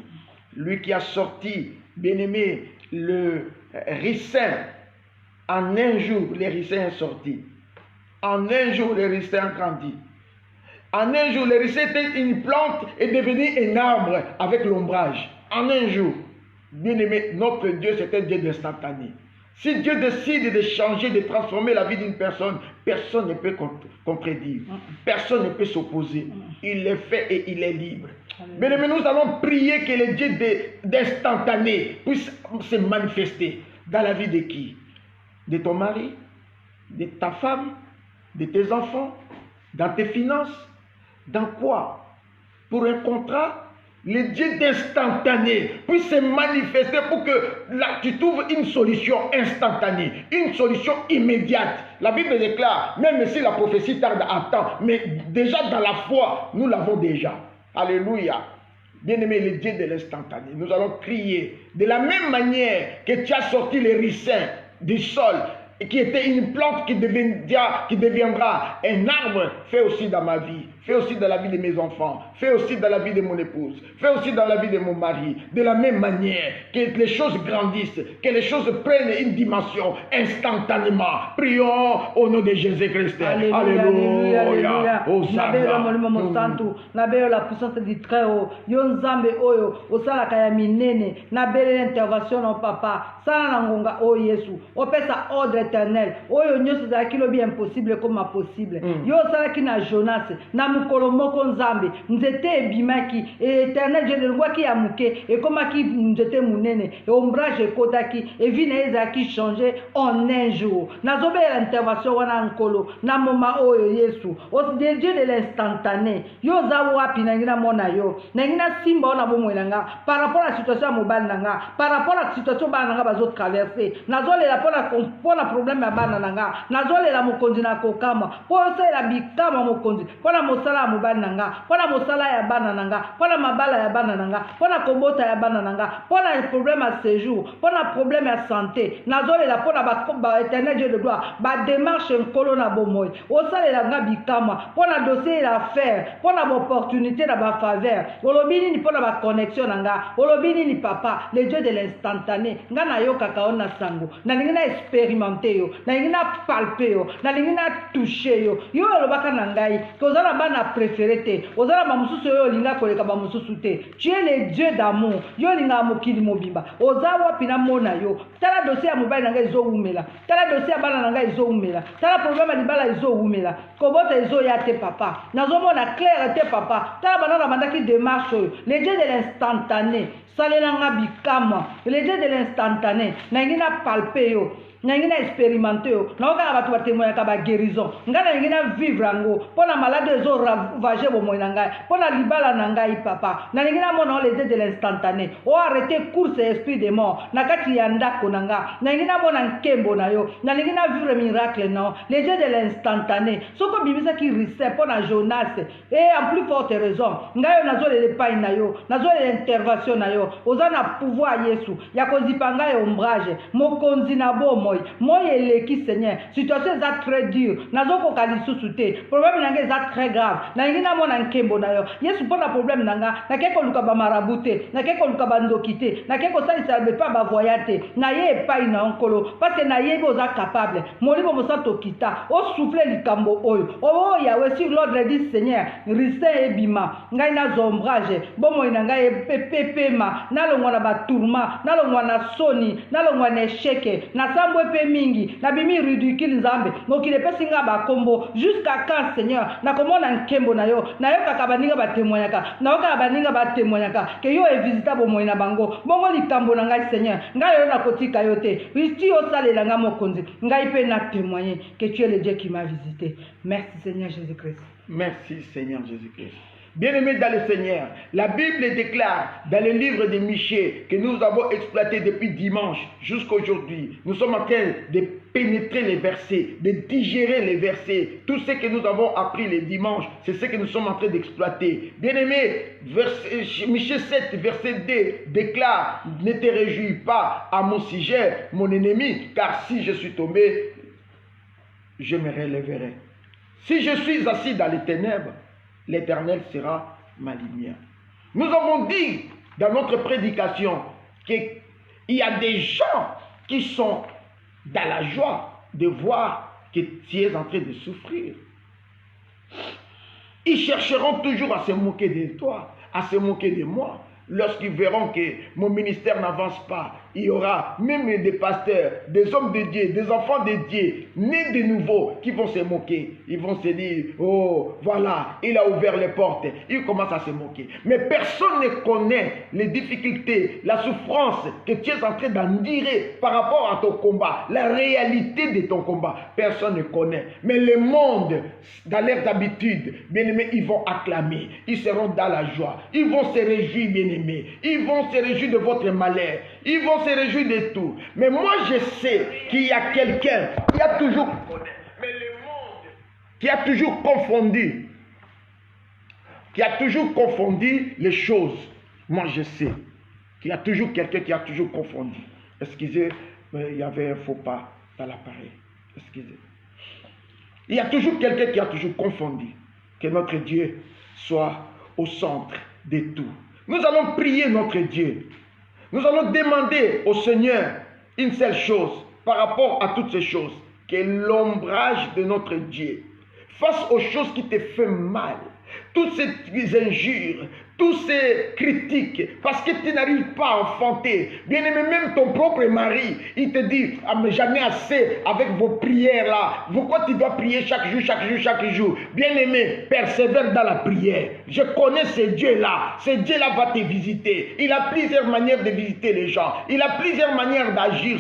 Lui qui a sorti, bien-aimé, le ricin, en un jour, le ricin est sorti. En un jour, le ricin a grandi. En un jour, le ricin était une plante et devenu un arbre avec l'ombrage. En un jour, bien-aimé, notre Dieu, c'est un Dieu d'instantané. Si Dieu décide de changer, de transformer la vie d'une personne, personne ne peut contredire. Personne ne peut s'opposer. Il le fait et il est libre. Mais nous allons prier que le Dieu d'instantané puisse se manifester dans la vie de qui? De ton mari, de ta femme, de tes enfants, dans tes finances. Dans quoi? Pour un contrat? Le Dieu d'instantané puisse se manifester pour que là, tu trouves une solution instantanée, une solution immédiate. La Bible déclare, même si la prophétie tarde à temps, mais déjà dans la foi, nous l'avons déjà. Alléluia. Bien-aimé, le Dieu de l'instantané, nous allons crier de la même manière que tu as sorti les ricins du sol, et qui était une plante qui deviendra un arbre, fais aussi dans ma vie, fais aussi dans la vie de mes enfants, fais aussi dans la vie de mon épouse, fais aussi dans la vie de mon mari, de la même manière que les choses grandissent, que les choses prennent une dimension instantanément. Prions au nom de Jésus-Christ. Alléluia. La puissance du très haut. Yonzambe oyo, osala kaya minene, nabele l'intervention non papa, sana ngonga o Yesu, opesa ordre éternel, oyo nyonso za kilo bien impossible comme possible. Yo sala ki na Jonas, na mokolo moko nzambe nzete ebimaki éternel Dieu elongwaki ya moke ekomaki nzete monene ombrage ekotaki evi na ye ezalaki changé en un jour. Nazobela intervention wana nkolo na moma oyo Yesu Dieu de l'instantané yo za wapi na ngina mona yo na ngina simba ona bomwe nanga par rapport à la situation ya mobali nanga par rapport à la situation bana nanga bazo traverser nazolela pona problème ya bana nanga nazolela mokonzi na kokama po osala bikama mokonzi pona mosala ya mobali nanga pona mosala ya bana nanga pona mabala ya bana nanga pona kobota ya bana nanga pona problème ya séjour pona problème ya santé nazolela pona ba éternel Dieu de gloire ba démarche nkolo na bomoy osalela nga bikama pona dossier ya affaire pona ba opportunité na ba faveur olobini ni pona ba connexion nanga olobini ni papa le Dieu de l'instantané nga na yo kaka ona sango na lingi na expérimenter yo na lingi na palper yo na lingi na toucher yo yo olobaka na ngai kozala bana préféré te ozala ba mususu yo linga koleka ba mususu te tu es le Dieu d'amour yo linga mokili mobimba oza wapi na mona yo tala dossier ya mobali na ngai ezoumela tala dossier ya bana na ngai ezoumela tala problème ya libala ezoumela kobota ezoya te papa nazomona clair te papa tala bana na bandaki démarche oyo le Dieu de l'instantané salelanga bikama le Dieu de l'instantané na ngi na palper yo nangi na expérimenter yo naoka bato batémoignaka ba guérison nga nangi na vivre yango pona malade ezo ravager bomoi na ngai pona libala na ngai papa nangi na mona le Dieu de l'instantané o arrêter course esprit de mort na kati ya ndako na nga nangi na mona nkembo na yo nangi na vivre miracle non le Dieu de l'instantané soko bimisa ki reset pona Jonas et en plus forte raison nga yo nazolele pai na yo nazolele intervention na yo oza na pouvoir Yesu ya kozipanga yo ombrage mokonzi na bomo moi eleki Seigneur situation est très dure nazokoka lisusu te problème nanga est très grave nangi na mona nkembo na yo Yesu pona problème nanga nakeko luka ba marabout te nakeko luka ba ndoki te nakeko salisa be pa ba voya te na ye epai na nkolo parce que na ye boza capable molimo mosanto kita o souffler likambo oyo o Yahweh sur l'ordre du Seigneur risé ebima ngai na zombrage bomo ina ngai pepema nalongwa na baturma nalongwa na soni nalongwa na échec na sambo pe mingi na bimi ridicule nzambe mokile pesi nga ba kombo jusqu'à quand Seigneur na komona nkembo na yo kaka baninga batémoignaka na yo kaka baninga batémoignaka ke yo visitable moi na bango bongo likambo na ngai Seigneur ngai yo na kotika yo te ti osalela nga mokonzi ngai pe na témoigner que tu es le Dieu qui m'a visité. Merci Seigneur Jésus-Christ. Merci Seigneur Jésus-Christ. Bien-aimés dans le Seigneur, la Bible déclare dans le livre de Michée que nous avons exploité depuis dimanche jusqu'à aujourd'hui. Nous sommes en train de pénétrer les versets, de digérer les versets. Tout ce que nous avons appris les dimanches, c'est ce que nous sommes en train d'exploiter. Bien-aimés, Michée 7, verset 2 déclare: ne te réjouis pas à mon sujet, mon ennemi, car si je suis tombé, je me relèverai. Si je suis assis dans les ténèbres, l'Éternel sera ma lumière. Nous avons dit dans notre prédication qu'il y a des gens qui sont dans la joie de voir que tu es en train de souffrir. Ils chercheront toujours à se moquer de toi, à se moquer de moi. Lorsqu'ils verront que mon ministère n'avance pas, il y aura même des pasteurs, des hommes de Dieu, des enfants de Dieu, nés de nouveau, qui vont se moquer. Ils vont se dire: oh, voilà, il a ouvert les portes. Ils commencent à se moquer. Mais personne ne connaît les difficultés, la souffrance que tu es en train d'endurer par rapport à ton combat, la réalité de ton combat. Personne ne connaît. Mais le monde, dans leurs habitudes, bien aimés, ils vont acclamer. Ils seront dans la joie. Ils vont se réjouir, bien aimés. Ils vont se réjouir de votre malheur. Ils vont se réjouir de tout. Mais moi, je sais qu'il y a quelqu'un qui a toujours, mais le monde, qui a toujours confondu, les choses. Moi, je sais qu'il y a toujours quelqu'un qui a toujours confondu. Excusez, il y avait un faux pas dans l'appareil. Excusez. Il y a toujours quelqu'un qui a toujours confondu. Que notre Dieu soit au centre de tout. Nous allons prier notre Dieu. Nous allons demander au Seigneur une seule chose par rapport à toutes ces choses. Que l'ombrage de notre Dieu, face aux choses qui te font mal, toutes ces injures, tous ces critiques, parce que tu n'arrives pas à enfanter. Bien-aimé, même ton propre mari, il te dit, ah, mais j'en ai assez avec vos prières là. Pourquoi tu dois prier chaque jour, chaque jour, chaque jour? Bien-aimé, persévère dans la prière. Je connais ce Dieu-là. Ce Dieu-là va te visiter. Il a plusieurs manières de visiter les gens. Il a plusieurs manières d'agir.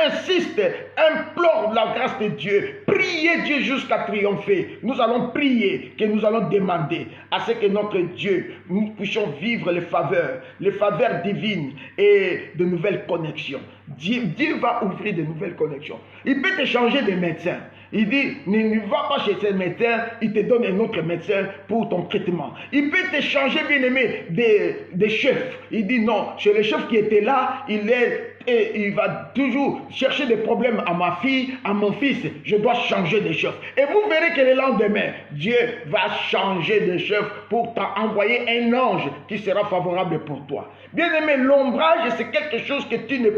Insiste, implore la grâce de Dieu. Priez Dieu jusqu'à triompher. Nous allons prier, que nous allons demander à ce que notre Dieu, nous puissions vivre les faveurs divines et de nouvelles connexions. Dieu va ouvrir de nouvelles connexions. Il peut te changer de médecin. Il dit, ne va pas chez ce médecin, il te donne un autre médecin pour ton traitement. Il peut te changer, bien aimé, des chefs. Il dit non, chez le chef qui était là, il va toujours chercher des problèmes à ma fille, à mon fils. Je dois changer de chef. Et vous verrez que le lendemain, Dieu va changer de chef pour t'envoyer un ange qui sera favorable pour toi. Bien aimé, l'ombrage, c'est quelque chose que tu ne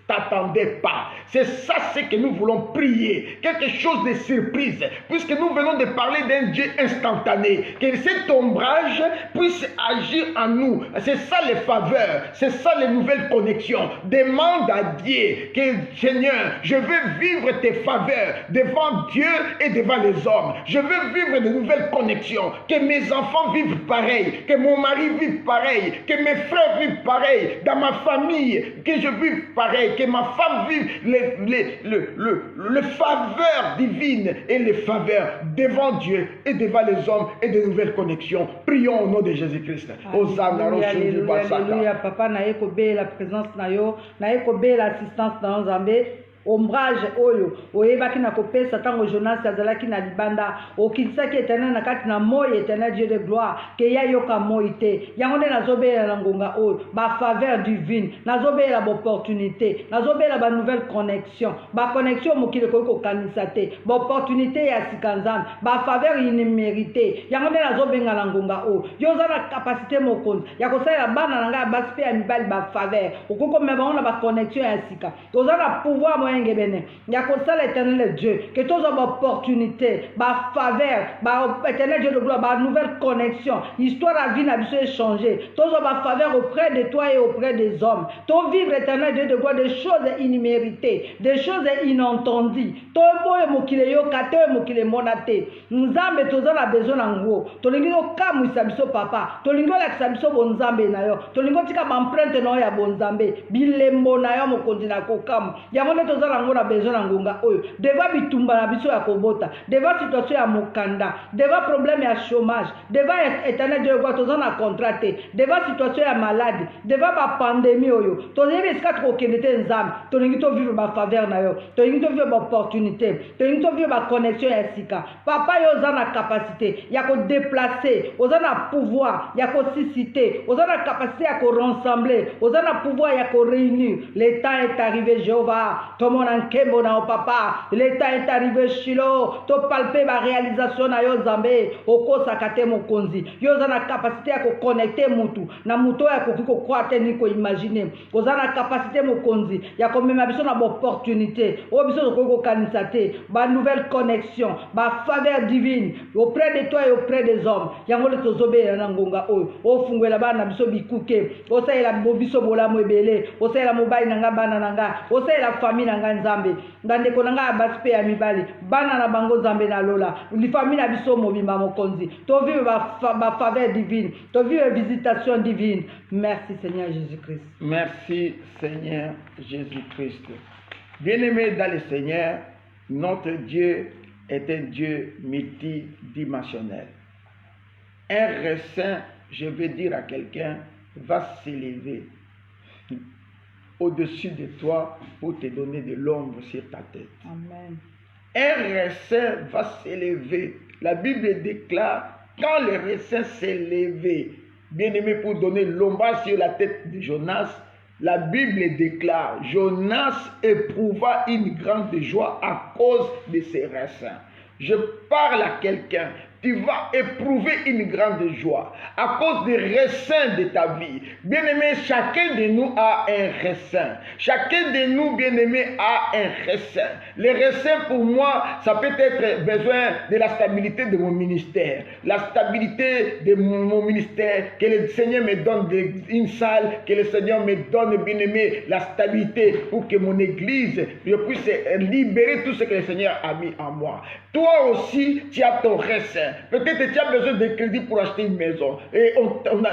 t'attendais pas. C'est ça ce que nous voulons prier. Quelque chose de surprise. Puisque nous venons de parler d'un Dieu instantané. Que cet ombrage puisse agir en nous. C'est ça les faveurs. C'est ça les nouvelles connexions. Demande à Dieu que Seigneur, je veux vivre tes faveurs devant Dieu et devant les hommes. Je veux vivre de nouvelles connexions. Que mes enfants vivent pareil. Que mon mari vive pareil. Que mes frères vivent pareil. Dans ma famille, que je vive pareil. Que ma femme vive les faveurs divines et les faveurs devant Dieu et devant les hommes et de nouvelles connexions. Prions au nom de Jésus-Christ. Alléluia, papa, na ekobe la présence na yo, na ekobe l'assistance na Nzambe. Ombrage oyo oyebaki na kopesa tango Jonas azalaki na libanda okitisaki Éternel na kati na moi Éternel Dieu de gloire ke ya yoka moi te yango nde nazobela na ngonga oyo ba faveur divine nazobela ba opportunité nazobela ba nouvelle connexion ba connexion mokile ko kokanisa te ba opportunité ya sikanzam ba faveur inimérité yango nde nazobenga na ngonga oyo yo za na capacité mokonzi ya kosalela bana na ngai basi pe ya mibali ba faveur okoko me ba ba connexion ya sika oza na pouvoir mo ya kosala Éternel Dieu que tous ont opportunité ba faveur ba Éternel Dieu de gloire ba nouvelle connexion histoire à vie na biso échanger tous ont ba faveur auprès de toi et auprès des hommes to vivre Éternel Dieu de gloire des choses iniméritées des choses inentendues to boye mokile yo kate mokile monate nzambe tozala besoin nango tolingi okamwisa biso papa tolingi olakisa biso bonzambe na yo tolingi tika ba empreinte na yo ya bonzambe bilembo na yo mokonzi na kokamu yango nde tozala ngo na besoin na ngonga oyo deva bitumba na biso ya kobota deva situation ya mokanda deva problème ya chômage deva Éternel Dieu kwa toza na contrat te deva situation ya malade deva ba pandémie oyo tolingi esika kokende te nzambe tolingi to vivre ba faveur na yo tolingi to vivre ba opportunité tolingi to vivre ba connexion ya sika papa yo oza na capacité ya ko déplacer oza na pouvoir ya ko susciter oza na capacité ya ko rassembler oza na pouvoir ya ko réunir le temps est arrivé Jéhovah mon nkembo na papa l'état est arrivé Shilo to palper ma réalisation na yo Nzambe okosaka te mokonzi yo za na capacité ya ko connecter mutu na muto ya ko croire ni ko imaginer oza na capacité mokonzi ya ko mema biso na opportunité o biso ko kanisa te ba nouvelle connexion ba faveur divine auprès de toi et auprès des hommes yango le tozobe na ngonga oyo o fungwela bana biso bikuke o saela biso bolamo ebele o saela mobali nanga bana nanga o saela famille nanga Nzambe ndandeko nanga baspe ya mibali bana na bango Nzambe na lola li famille na biso mobimba mokonzi to vivre ba faveur divine to vivre visitation divine. Merci Seigneur Jésus-Christ. Merci Seigneur Jésus-Christ. Bien-aimé dans le Seigneur, notre Dieu est un Dieu multidimensionnel. Un raisin, je veux dire à quelqu'un, va s'élever au-dessus de toi pour te donner de l'ombre sur ta tête. Amen. Un raisin va s'élever. La Bible déclare, quand le raisin s'est levé, bien aimé, pour donner l'ombre sur la tête de Jonas, la Bible déclare, Jonas éprouva une grande joie à cause de ces raisins. Je parle à quelqu'un tu vas éprouver une grande joie à cause des raisins de ta vie. Bien-aimé, chacun de nous a un raisin. Chacun de nous, bien-aimé, a un raisin. Les raisins, pour moi, ça peut être besoin de la stabilité de mon ministère. La stabilité de mon ministère, que le Seigneur me donne une salle, que le Seigneur me donne, bien-aimé, la stabilité pour que mon église je puisse libérer tout ce que le Seigneur a mis en moi. Toi aussi, tu as ton raisin. Peut-être tu as besoin de crédit pour acheter une maison et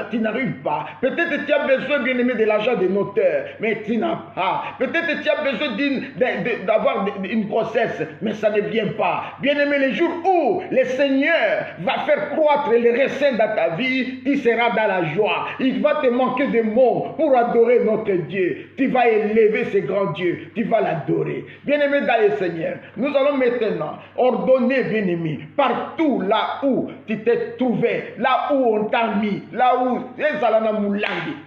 tu n'arrives pas. Peut-être tu as besoin, bien-aimé, de l'argent de notaire, mais tu n'as pas. Peut-être tu as besoin d'avoir une grossesse, mais ça ne vient pas. Bien-aimé, le jour où le Seigneur va faire croître les raisins dans ta vie, tu seras dans la joie. Il va te manquer de mots pour adorer notre Dieu. Tu vas élever ce grand Dieu. Tu vas l'adorer. Bien-aimé dans le Seigneur, nous allons maintenant ordonner, bien-aimé, partout là où tu t'es trouvé, là où on t'a mis, là où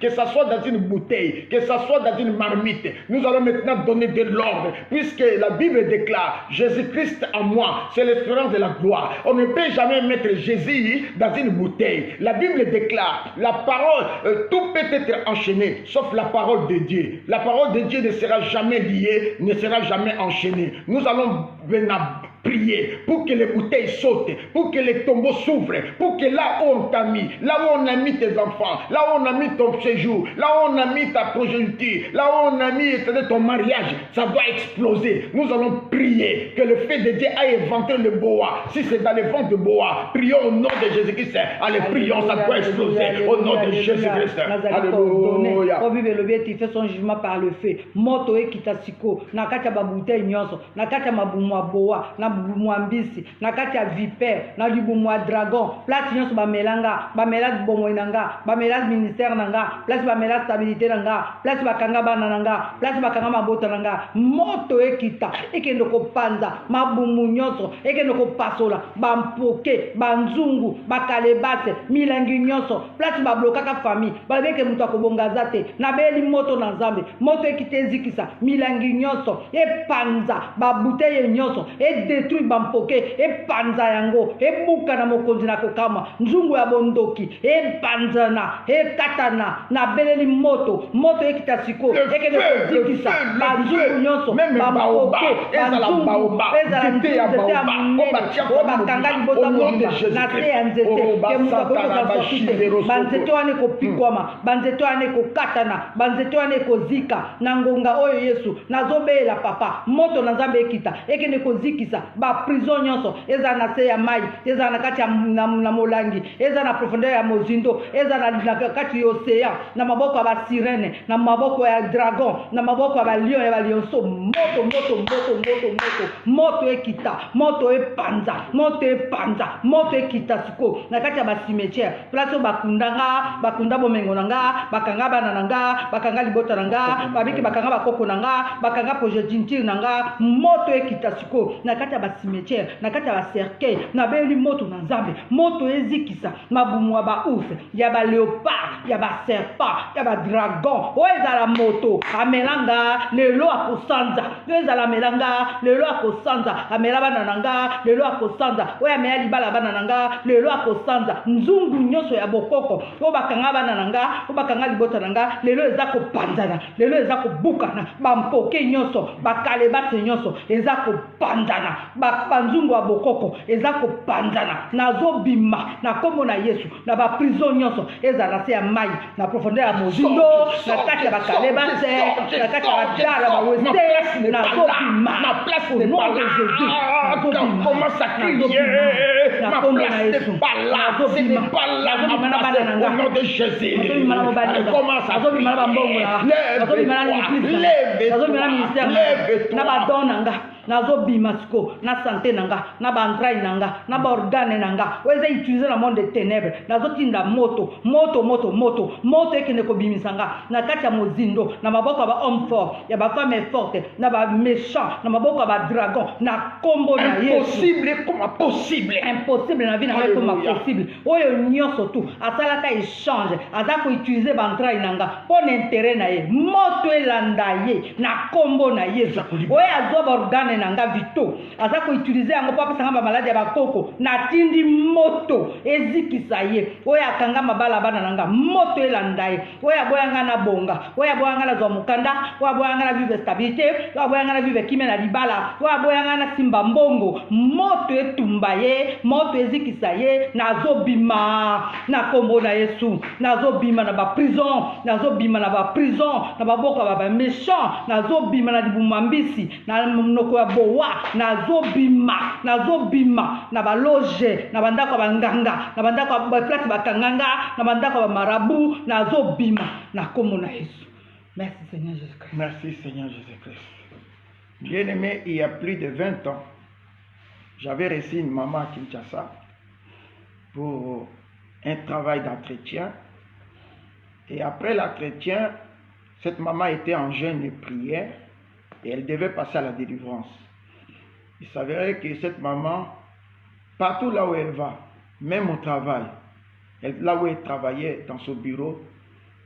que ce soit dans une bouteille, que ce soit dans une marmite, nous allons maintenant donner de l'ordre, puisque la Bible déclare Jésus-Christ en moi, c'est l'espérance de la gloire. On ne peut jamais mettre Jésus dans une bouteille. La Bible déclare la parole, tout peut être enchaîné, sauf la parole de Dieu. La parole de Dieu ne sera jamais liée, ne sera jamais enchaînée. Nous allons prier pour que les bouteilles sautent, pour que les tombeaux s'ouvrent, pour que là où on t'a mis, là où on a mis tes enfants, là où on a mis ton séjour, là où on a mis ta progéniture, là où on a mis ton mariage, ça doit exploser. Nous allons prier que le fait de Dieu aille éventrer le bois. Si c'est dans le ventre de bois, prions au nom de Jésus-Christ. Allez, prions, ça doit exploser au nom de Jésus-Christ. Alléluia. Tu fais son jugement par le feu. Moto e kitasiko, nakati ba bouteille nyonso, nakati mabumwa boa, na bumwa mbisi, nakati vipère, na bumwa dragon, place nyonso ba melanga, ba melade bomo nanga, ba melade ministère nanga, place ba melade stabilité nanga, place ba kanga bana nanga, place ba kanga mabota nanga. Moto e kita, ekendo ko panza, mabumu nyonso, ekendo ko pasola, ba mpoke, ba nzungu, ba kalebase, milangi nyonso, place ba blokaka famille, ba beke mutu akobongaza te, na beli moto na Nzambe, moto ekitezikisa, milangi nyonso, e panza, ba bouteille nyonso, e détruit ba mpoke, e panza yango, e buka na mokonzi na kokama, nzungu ya bondoki, e panza na, e katana, na beleli moto, moto ekitasiko, ekende kozikisa, ba nzungu nyonso, ba mpoke, ba nzungu, ezala nzete ya munene, o bakanga libota mobima, na te ya nzete, ke mutu akokoza sortite, ba nzete wane kopikwama, ba nzete wane kokatana, ba nzete wane kozika, na ngonga oyo Yesu, nazobela papa, moto na Nzambe ekita, ekende kozikisa, ba prison nyonso, eza na se ya mai, eza na kati ya na molangi, eza na profondeur ya mozindo, eza na kati ya océan, na maboko ya ba sirene, na maboko ya dragon, na maboko ya ba lion ya ba lionso, moto, moto, moto, moto, moto, moto ekita, moto epanza, moto epanza, moto ekita siko, na kati ya ba cimetière, place bakundanga, bakunda bomengo nanga, bakanga bana nanga, bakanga libota nanga, babiki bakanga bakoko nanga, bakanga projetintir nanga, moto ekita siko, na kati ya ba cimetière, na kati ya ba cercueil, na beli moto na Nzambe, moto ezikisa, mabumu ba ours, ya ba léopard, ya ba serpent, ya ba dragon, o ezala moto, amelanga, lelo akosanza, ezala melanga, lelo akosanza, amela bana nanga, lelo akosanza, o ya mela libala bana nanga, lelo akosanza, nzungu nyonso ya bokoko, o bakanga bana nanga, o bakanga libota nanga, lelo eza kopanzana, lelo eza kobukana, bampoke nyonso, bakalebate nyonso, eza kopanzana, banzungu ya bokoko, eza kopanzana, nazobima, na kombo na Yesu, na ba prison nyonso, eza na se ya mai, na profondeur ya mozindo, na kati ya bakalebate, na kati ya badara, bawese, nazobima, au nom de Jésus, commence à crier, ma place n'est pas là, ce n'est pas là, ma place est au nom de Jésus. Commence à crier, lève-toi, nazobima siko na santé nanga na bantraille nanga na organe nanga weza utiliser le monde des ténèbres nazotinda moto ekene kobimisanga na kati ya mozindo na maboko ya ba homme fort ya ba femme forte na ba méchant na maboko ya ba dragon na kombo na Yesu. Impossible na vie na ngai comme possible oyo nyonso tu asalaka échange azako utiliser bantraille nanga pour intérêt na ye moto elanda ye na kombo na Yesu oyo azoba organe volkswagen nanga vito aza koutilize yango mpo apesanga bamaladi ya bakoko natindi moto ezikisa ye oyo akanga mabala bana nanga moto elanda ye oyo aboyanga na bonga oyo aboyanga na zwa mokanda oyo aboyanga na vive stabilité oyo aboyanga na vive kime na libala oyo aboyanga na simba mbongo moto etumba ye moto ezikisa ye nazobima na kombo na Yesu nazobima na baprison nazobima na baprison na baboko ya baméchant nazobima na libumambisi na monoko ya bowa nazobima na baloge na bandako ya banganga na bandako ya baplasi bakanganga na bandako ya bamarabu nazobima na kombo na Yesu. Merci Seigneur Jésus-Christ. Merci Seigneur Jésus-Christ. Bien-aimé, il y a plus de 20 ans, j'avais reçu une maman à Kinshasa pour un travail d'entretien. Et après l'entretien, cette maman était en jeûne et prière et elle devait passer à la délivrance. Il s'avérait que cette maman, partout là où elle va, même au travail, là où elle travaillait dans son bureau,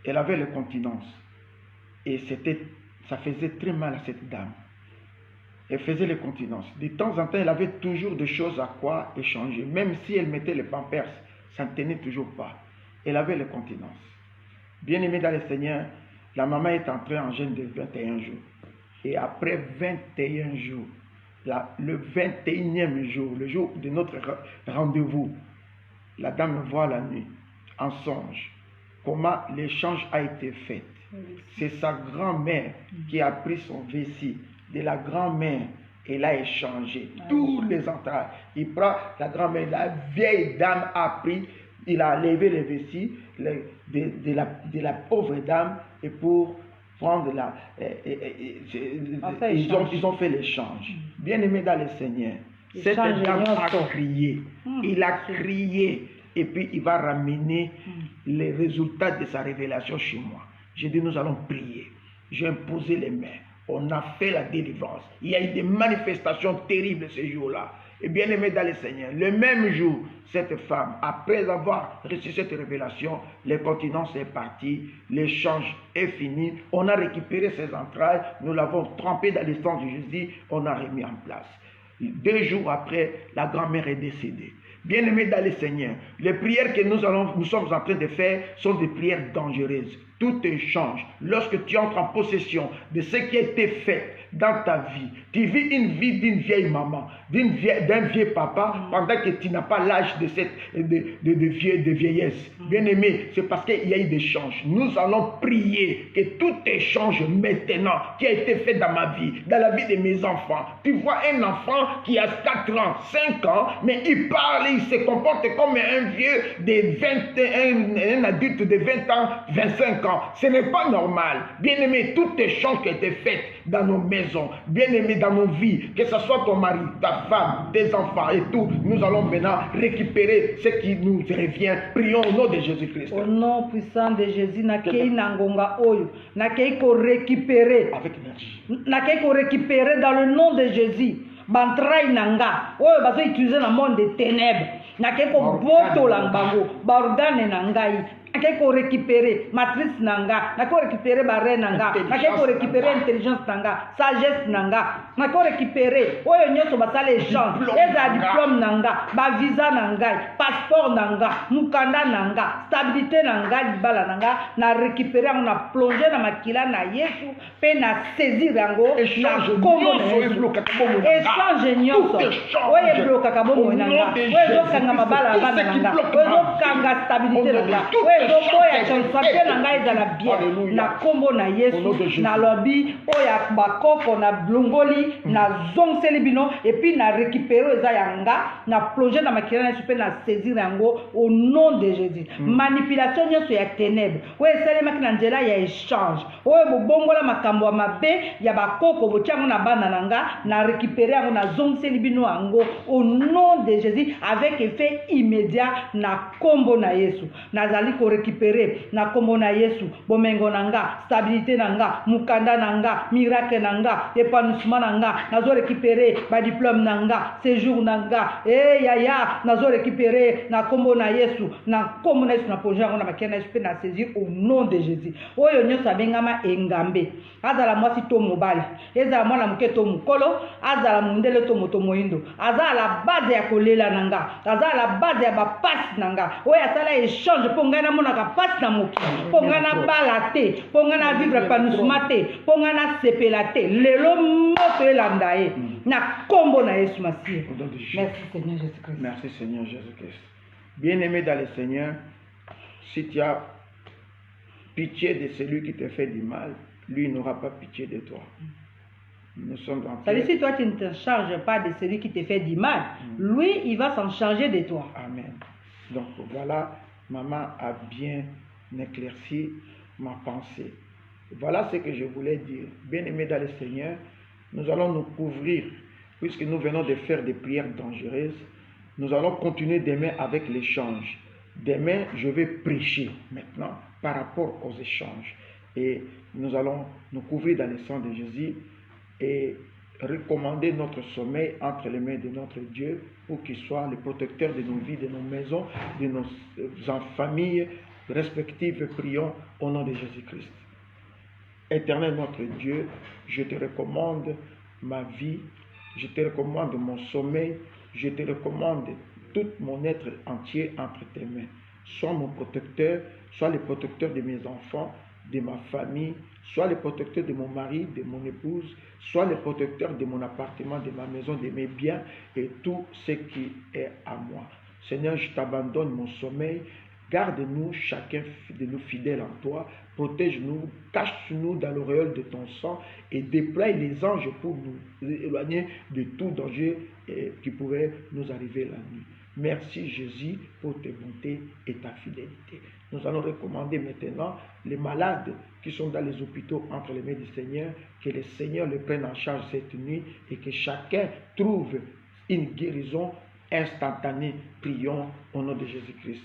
elle avait l'incontinence. Et ça faisait très mal à cette dame. Elle faisait l'incontinence. De temps en temps, elle avait toujours des choses à quoi échanger. Même si elle mettait les pampers, ça ne tenait toujours pas. Elle avait l'incontinence. Bien-aimée dans le Seigneur, la maman est entrée en jeûne de 21 jours. Et après 21 jours, le 21e jour, le jour de notre rendez-vous, la dame me voit la nuit, en songe, comment l'échange a été fait. C'est sa grand-mère qui a pris son vessie de la grand-mère et l'a échangé. Tous les entrailles. Il prend la grand-mère, la vieille dame a pris, il a levé les vessies de la pauvre dame et pour prendre ils ont fait l'échange. Bien-aimé dans le Seigneur, cette dame a crié. Il a crié et puis il va ramener les résultats de sa révélation chez moi. J'ai dit, nous allons prier. J'ai imposé les mains. On a fait la délivrance. Il y a eu des manifestations terribles ce jour-là. Et bien aimé dans le Seigneur, le même jour, cette femme, après avoir reçu cette révélation, l'incontinence est partie, l'échange est fini, on a récupéré ses entrailles, nous l'avons trempé dans le sang de Jésus, on a remis en place. 2 jours après, la grand-mère est décédée. Bien-aimés dans le Seigneur, les prières que nous sommes en train de faire sont des prières dangereuses. Tout échange. Lorsque tu entres en possession de ce qui a été fait dans ta vie, tu vis une vie d'une vieille maman, d'un vieux papa, pendant que tu n'as pas l'âge de vieillesse. Bien-aimé, c'est parce qu'il y a eu des échanges. Nous allons prier que tout échange maintenant qui a été fait dans ma vie, dans la vie de mes enfants. Tu vois un enfant qui a 4 ans, 5 ans, mais il parle, il se comporte comme un vieux de un adulte de 20 ans, 25 ans. Ce n'est pas normal. Bien-aimé, tout échange qui a été fait dans nos maisons, bien-aimé dans nos vies, que ce soit ton mari, ta femme, tes enfants et tout, nous allons maintenant récupérer ce qui nous revient. Prions au nom de Jésus-Christ. Au nom puissant de Jésus, nakei nangonga oyo, nakei ko récupérer. Avec énergie. Nakei ko récupérer dans le nom de Jésus. Bantrai nanga, oyo bazo utiliser dans le monde des ténèbres. Nakei ko boto langango, bargane nangai. Nakei ko récupérer matrice nanga, nakei ko récupérer barre nanga, nakei ko récupérer intelligence nanga, sagesse nanga, nakei ko récupérer oyo nyonso basala échange, eza diplôme nanga, ba visa nanga, passeport nanga, mukanda nanga, stabilité nanga, libala nanga, na récupérer on a plongé na makila na Yesu, pe na saisir yango, échange échange nyonso, oyo bloka kabomo nanga, oyo kanga mabala bana nanga, oyo kanga stabilité nanga. Oya chansape na ngai ezala bien na kombo na Yesu na lobi oya bakoko na blongoli na zongseli bino et puis na récupérer eza yanga na plonger na makila na super na saisir yango au nom de Jésus. Manipulation nyonso ya ténèbres oyo esalemaki na nzela ya échange oyo bobongola makambo ya mabe ya bakoko botiango na bana nanga na récupérer yango na zongseli bino yango au nom de Jésus avec effet immédiat na kombo na Yesu. Nazali ko récupérer na kombo na Yesu bomengo nanga stabilité nanga mukanda nanga miracle nanga épanouissement nanga nazo récupérer ba diplôme nanga séjour nanga yaya nazo récupérer na kombo na Yesu na kombo na Yesu na projet on a bakena Yesu pe na saisir au nom de Jésus oyo nyoso abengama engambe azala mwasi to mobali ezala mwana moke to mukolo azala mundele to moto moyindo azala la base ya kolela nanga azala la base ya bapasi nanga oyo asala échange mpo ngai namonaka pasi na moki mpo ngai nabala te mpo ngai na vivre épanouissement te mpo ngai nasepela te lelo moko elanda ye na kombo na Yesu Masiya. Merci Seigneur Jésus-Christ. Merci Seigneur Jésus-Christ. Bien-aimé dans le Seigneur, si tu as pitié de celui qui te fait du mal, lui n'aura pas pitié de toi. Nous sommes en paix. Si toi tu ne te charges pas de celui qui te fait du mal, lui il va s'en charger de toi. Amen. Donc voilà, maman a bien éclairci ma pensée. Voilà ce que je voulais dire. Bien-aimés dans le Seigneur, nous allons nous couvrir, puisque nous venons de faire des prières dangereuses. Nous allons continuer demain avec l'échange. Demain, je vais prêcher maintenant par rapport aux échanges. Et nous allons nous couvrir dans le sang de Jésus et recommander notre sommeil entre les mains de notre Dieu pour qu'il soit le protecteur de nos vies, de nos maisons, de nos familles respectives. Prions au nom de Jésus-Christ. Éternel notre Dieu, je te recommande ma vie, je te recommande mon sommeil, je te recommande tout mon être entier entre tes mains. Sois mon protecteur, sois le protecteur de mes enfants, de ma famille, sois le protecteur de mon mari, de mon épouse, sois le protecteur de mon appartement, de ma maison, de mes biens et tout ce qui est à moi. Seigneur, je t'abandonne mon sommeil. Garde-nous, chacun de nous fidèles en toi. Protège-nous, cache-nous dans l'auréole de ton sang et déploie les anges pour nous éloigner de tout danger qui pourrait nous arriver la nuit. Merci Jésus pour tes bontés et ta fidélité. Nous allons recommander maintenant les malades qui sont dans les hôpitaux entre les mains du Seigneur, que le Seigneur les prenne en charge cette nuit et que chacun trouve une guérison instantanée. Prions au nom de Jésus-Christ.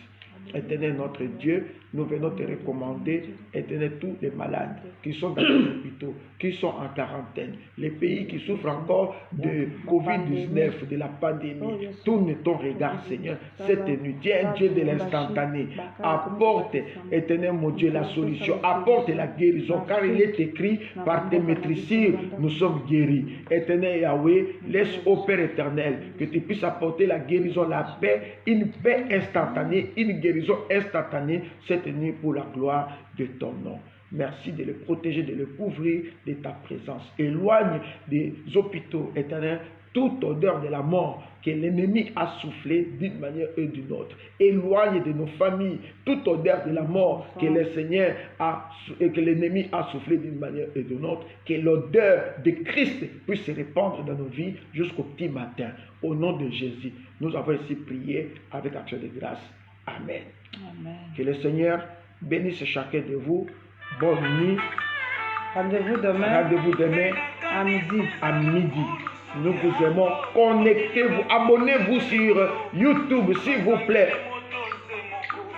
Éternel notre Dieu, nous venons te recommander, éternel, tous les malades qui sont dans les hôpitaux, qui sont en quarantaine, les pays qui souffrent encore de Covid-19, de la pandémie. Tourne ton regard, Seigneur, cette nuit. Tu es un Dieu de l'instantané. Apporte, éternel mon Dieu, la solution. Apporte la guérison, car il est écrit, par tes maîtrisures, nous sommes guéris. Éternel Yahweh, laisse au Père éternel que tu puisses apporter la guérison, la paix, une paix instantanée, une guérison instantanée cette nuit pour la gloire de ton nom. Merci de le protéger, de le couvrir de ta présence. Éloigne des hôpitaux, éternel, toute odeur de la mort que l'ennemi a soufflé d'une manière et d'une autre. Éloigne de nos familles toute odeur de la mort que le Seigneur a et que l'ennemi a soufflé d'une manière et d'une autre. Que l'odeur de Christ puisse se répandre dans nos vies jusqu'au petit matin. Au nom de Jésus, nous avons ici prié avec action de grâce. Amen. Amen. Que le Seigneur bénisse chacun de vous. Bonne nuit. Rendez-vous demain. Rendez-vous demain à midi. À midi. Nous vous aimons. Connectez-vous. Abonnez-vous sur YouTube, s'il vous plaît.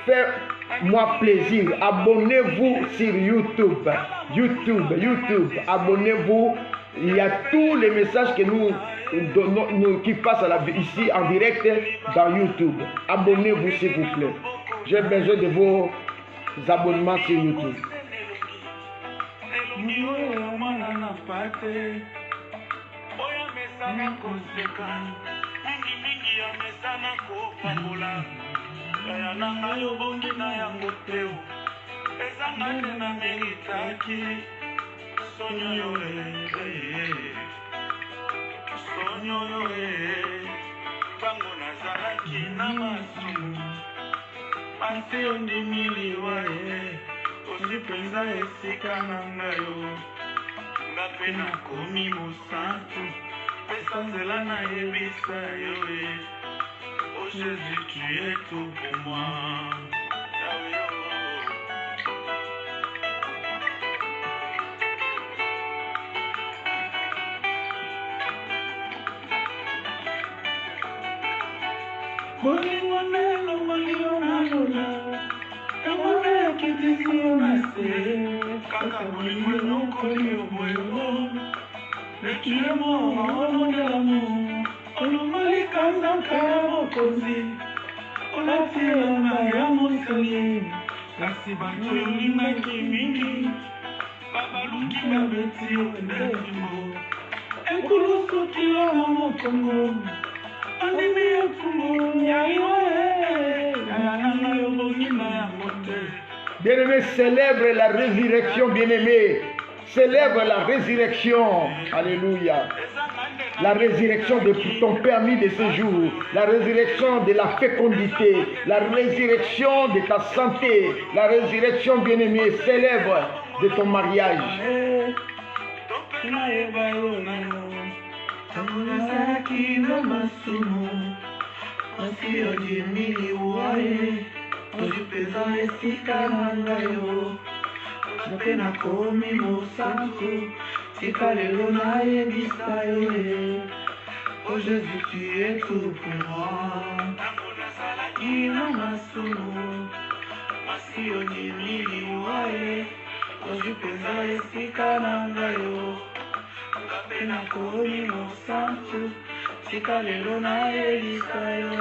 Faites-moi plaisir. Abonnez-vous sur YouTube. YouTube. Abonnez-vous. Il y a tous les messages que nous donnons, qui passent ici en direct dans YouTube. Abonnez-vous, s'il vous plaît. J'ai besoin de vos abonnements sur YouTube. Bango nazalaki na masumu pasi ondimiliwa osi mpenza esika na ngayo nga mpe nakomi mosantu pesa nzela nayebisa yo o Jésus tu es tout pour moi. Bolingo nelo malio na lola, bakitisi yo na se kaka bolingo elokoli oboyelo lekilemo omondelamu olomalikanzaka ya mokonzi olati elamba ya mosali kasi bato olingaki mingi babaluki babeti yo ndekimo ekulusuki yo na mokongo andimi yotumbu yaiwe yananga yobongima ya mote. Bien-aimé, célèbre la résurrection, bien-aimé. Célèbre la résurrection. Alléluia. La résurrection de ton permis de séjour. La résurrection de la fécondité. La résurrection de ta santé. La résurrection, bien-aimé, célèbre de ton mariage. Ojipeza esika na ngayo nape nakomi mosantu tika lelo nayebisa yo oh Jésus tu es tout pour moi ntango nazalaki na masumu masi onyemiliwa ojipeza esika na ngayo nape nakomi mosantu tika lelo nayebisa yo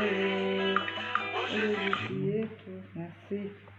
Jésus, tu es tout. Merci.